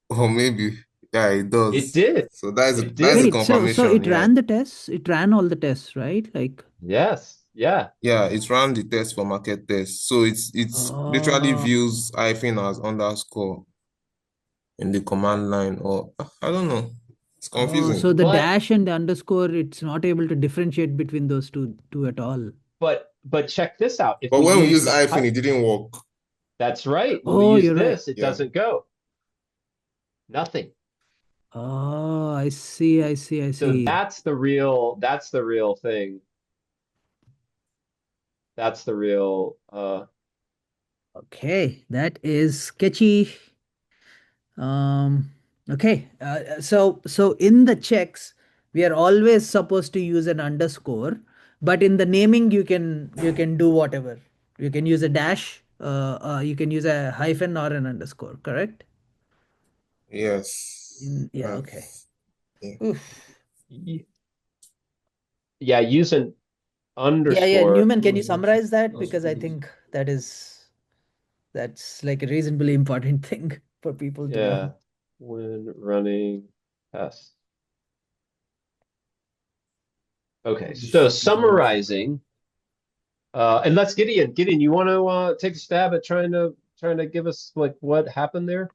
D: Or maybe. Yeah, it
A: It
D: does.
A: did.
D: So
A: It
D: that's the
A: did.
B: Wait, so
D: confirmation.
B: it
D: Yeah.
B: ran the tests. It ran all the tests, right? Like,
A: Yes. Yeah.
D: Yeah, it's run the test for market test. So it's literally
B: oh,
D: views hyphen as underscore in the
A: Okay.
D: command line, or I don't know. It's
B: oh, so
D: confusing.
B: the
A: But
B: dash and the underscore, it's not able to differentiate between those two at all.
A: but check this out. If
D: But
A: we
D: when we
A: use
D: use
A: the
D: hyphen,
A: high,
D: it didn't work.
A: that's right. When we
B: Oh,
A: use
B: you're right.
A: this, it
D: Yeah.
A: doesn't go. Nothing.
B: Oh, I see, I see, I
A: So
B: see.
A: that's the real thing. That's the real
B: Okay, that is sketchy. Um, okay. So in the checks, we are always supposed to use an underscore, but in the naming, you can do whatever. You can use a dash. You can use a hyphen or an underscore. Correct?
D: Yes.
B: Yeah. Okay.
D: That's yeah.
B: Oof.
A: y- yeah, use an
B: Yeah. Yeah.
A: underscore.
B: Newman, can you
A: Ooh,
B: summarize that? Because I think that's like a reasonably important thing for people to
A: yeah,
B: know.
A: when running tests. Okay, so summarizing, and let's Gideon. Gideon, you want to take a stab at trying to give us like what happened there?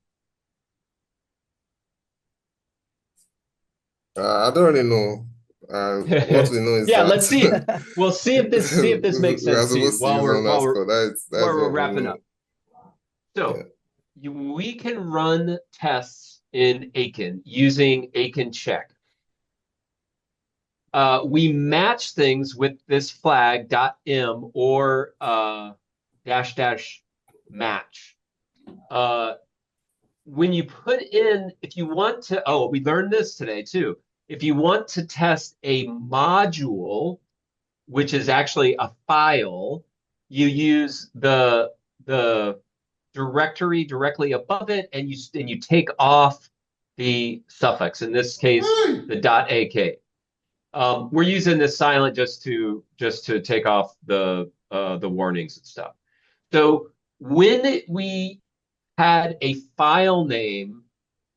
D: I don't really know. What we know is
A: Yeah, let's see it.
D: that
A: We'll see if this makes
D: we are
A: sense to you
D: supposed to use underscore. That's
A: while we're
D: what we
A: wrapping
D: know.
A: up.
D: Yeah.
A: So we can run tests in Aiken using Aiken check. We match things with this flag .m or dash dash match. Uh, when you put in, if you want to, oh, we learned this today too. If you want to test a module, which is actually a file, you use the directory directly above it, and you take off the suffix. In this case, the .ak. We're using this silent just to take off the warnings and stuff. So when we had a file name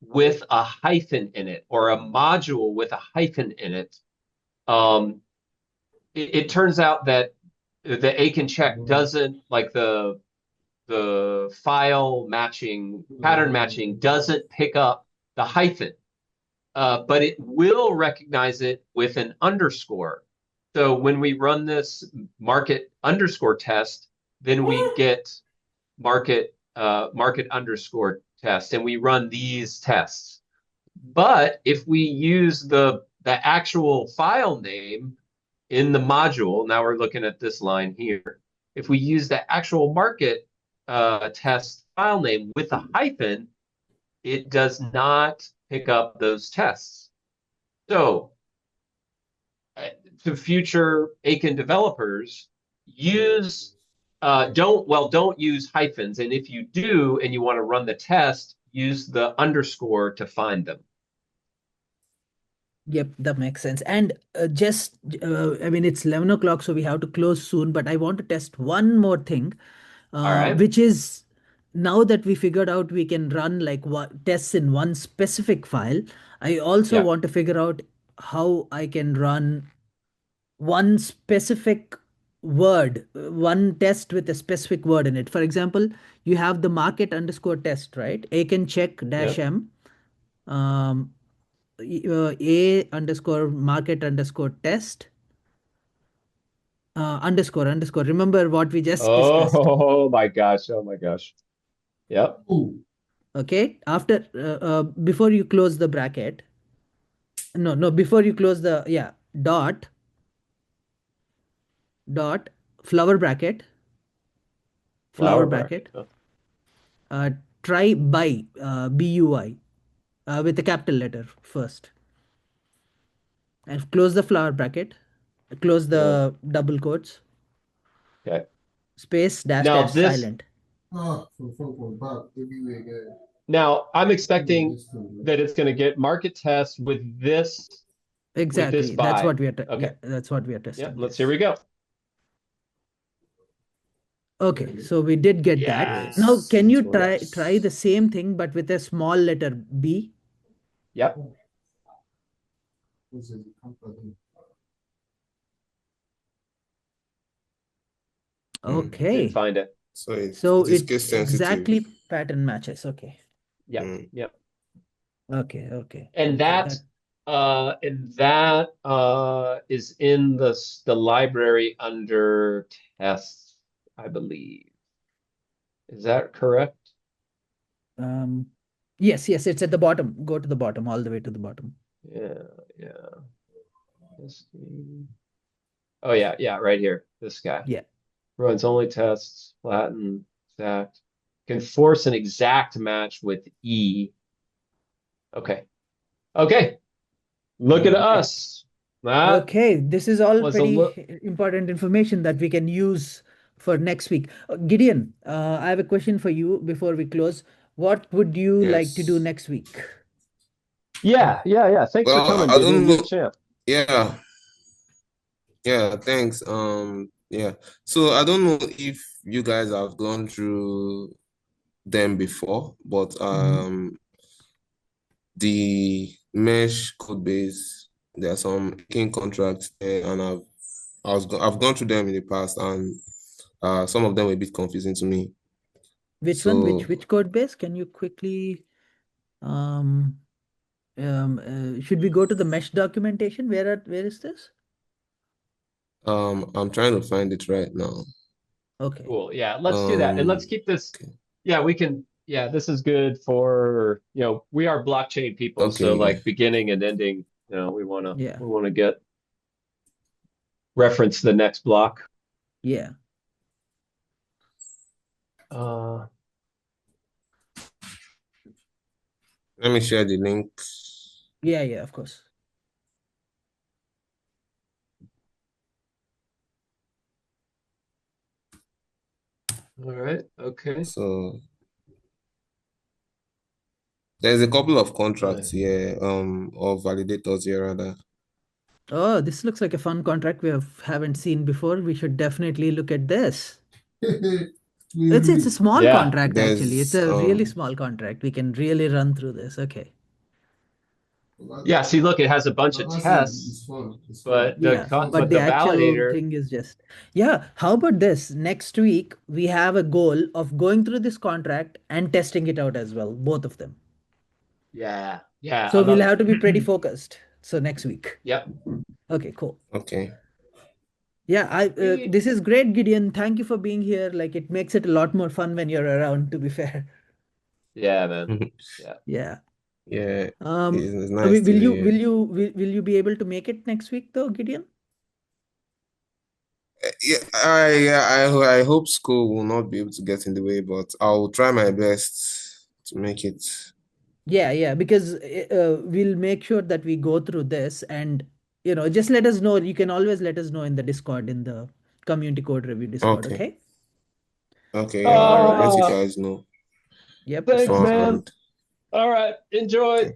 A: with a hyphen in it or a module with a hyphen in it, um, it turns out that the Aiken check doesn't like the file matching pattern matching doesn't pick up the hyphen, but it will recognize it with an underscore. So when we run this market underscore test, then we get market underscore test, and we run these tests. But if we use the actual file name in the module, now we're looking at this line here. If we use the actual market test file name with a hyphen, it does not pick up those tests. So to future Aiken developers, use don't use hyphens, and if you do and you want to run the test, use the underscore to find them.
B: Yep, that makes sense. And I mean, it's 11 o'clock, so we have to close soon. But I want to test one more thing,
A: All right.
B: which is now that we figured out we can run like what tests in one specific file, I also
A: Yeah.
B: want to figure out how I can run one specific word, one test with a specific word in it. For example, you have the market underscore test, right? A can check dash
A: Yeah.
B: M. Um, a underscore market underscore test underscore underscore. Remember what we just discussed.
A: Oh my gosh. Oh my gosh. Yep.
B: Okay. After before you close the bracket. No, no. Before you close the dot flower bracket flower
A: Flower bracket.
B: bracket
A: Oh,
B: uh, try buy, BUI, with a capital letter first. And close the flower bracket, close
A: Yeah.
B: the double quotes,
A: Okay.
B: space, dash,
A: Now
B: dash,
A: this
B: silent.
A: now I'm expecting that it's going to get market test with this
B: Exactly. That's
A: buy.
B: what we are,
A: Okay.
B: yeah, that's what we are
A: Yeah.
B: testing.
A: Here
B: Yes.
A: we go.
B: Okay, so we did get that. Now,
A: Yes.
B: can you try
A: Yes.
B: the same thing but with a small letter B?
A: Yep. Didn't
B: Okay.
A: find it.
D: So it,
B: So
D: it is
B: it
D: case sensitive.
B: exactly pattern matches. Okay.
A: Yep.
D: Mm.
A: Yep.
B: Okay. Okay.
A: And
B: Okay.
A: that is in the library under tests, I believe. Is that correct?
B: Um, yes, yes, it's at the bottom. Go to the bottom, all the way to the bottom.
A: Yeah, yeah. Testing. Oh yeah, yeah, right here. This guy
B: Yeah.
A: runs only tests, flatten, exact. Can force an exact match with E. Okay. Okay. Look at
B: All right.
A: us. That
B: Okay, this is all
A: was a look.
B: pretty important information that we can use for next week. Gideon, I have a question for you before we close. What would you like to do
D: Yes.
B: next week?
A: Yeah, yeah, yeah. Thanks for
D: Well,
A: coming,
D: I don't
A: Gideon. You're
D: know.
A: the champ.
D: Yeah, yeah, thanks. Yeah. So I don't know if you guys have gone through them before, but
B: Mhm.
D: the mesh code base, there are some Aiken contracts there, and I've gone through them in the past, and some of them were a bit confusing to me.
B: Which one?
D: So
B: Which code base? Can you quickly um should we go to the mesh documentation? Where is this?
D: I'm trying to find it right now.
B: Okay.
A: Cool. Yeah, let's do that. And let's
D: Um,
A: keep this.
D: okay,
A: Yeah, we can. Yeah, this is good for, we are blockchain people. So
D: okay,
A: like beginning and ending, we want to
B: Yeah.
A: we want to get reference the next block.
B: Yeah.
A: Uh,
D: let me share the link.
B: Yeah, yeah, of course.
A: all right. Okay.
D: So there's a couple of contracts
A: Nice.
D: here, or validators here rather.
B: Oh, this looks like a fun contract haven't seen before. We should definitely look at this. It's a small
A: Yeah.
B: contract actually. It's
D: There's
B: a really small contract. We can really run through this. Okay.
A: Yeah. See, look, it has a bunch of tests, but
B: Yeah, but
A: but
B: the
A: the
B: actual
A: validator.
B: thing is just, yeah. How about this? Next week, we have a goal of going through this contract and testing it out as well, both of them.
A: Yeah. Yeah. I
B: So we'll
A: love
B: have to be pretty
A: it.
B: focused. So next week.
A: Yep.
B: Okay, cool.
D: okay.
B: Yeah,
A: Sweet.
B: this is great, Gideon. Thank you for being here. Like it makes it a lot more fun when you're around, to be fair.
A: Yeah, man. Yeah.
B: Yeah.
D: Yeah,
B: Um,
D: it's nice to be here.
B: will you be able to make it next week though, Gideon?
D: I hope school will not be able to get in the way, but I'll try my best to make it.
B: Yeah, yeah, because we'll make sure that we go through this and just let us know. You can always let us know in the Discord, in the community code review Discord,
D: Okay.
B: okay?
D: Okay, yeah,
B: All
D: I'll let you
B: right.
A: Ah,
D: guys know
B: Yep,
A: thanks,
B: sounds good.
A: man.
D: beforehand.
A: All right. Enjoy.
D: Okay.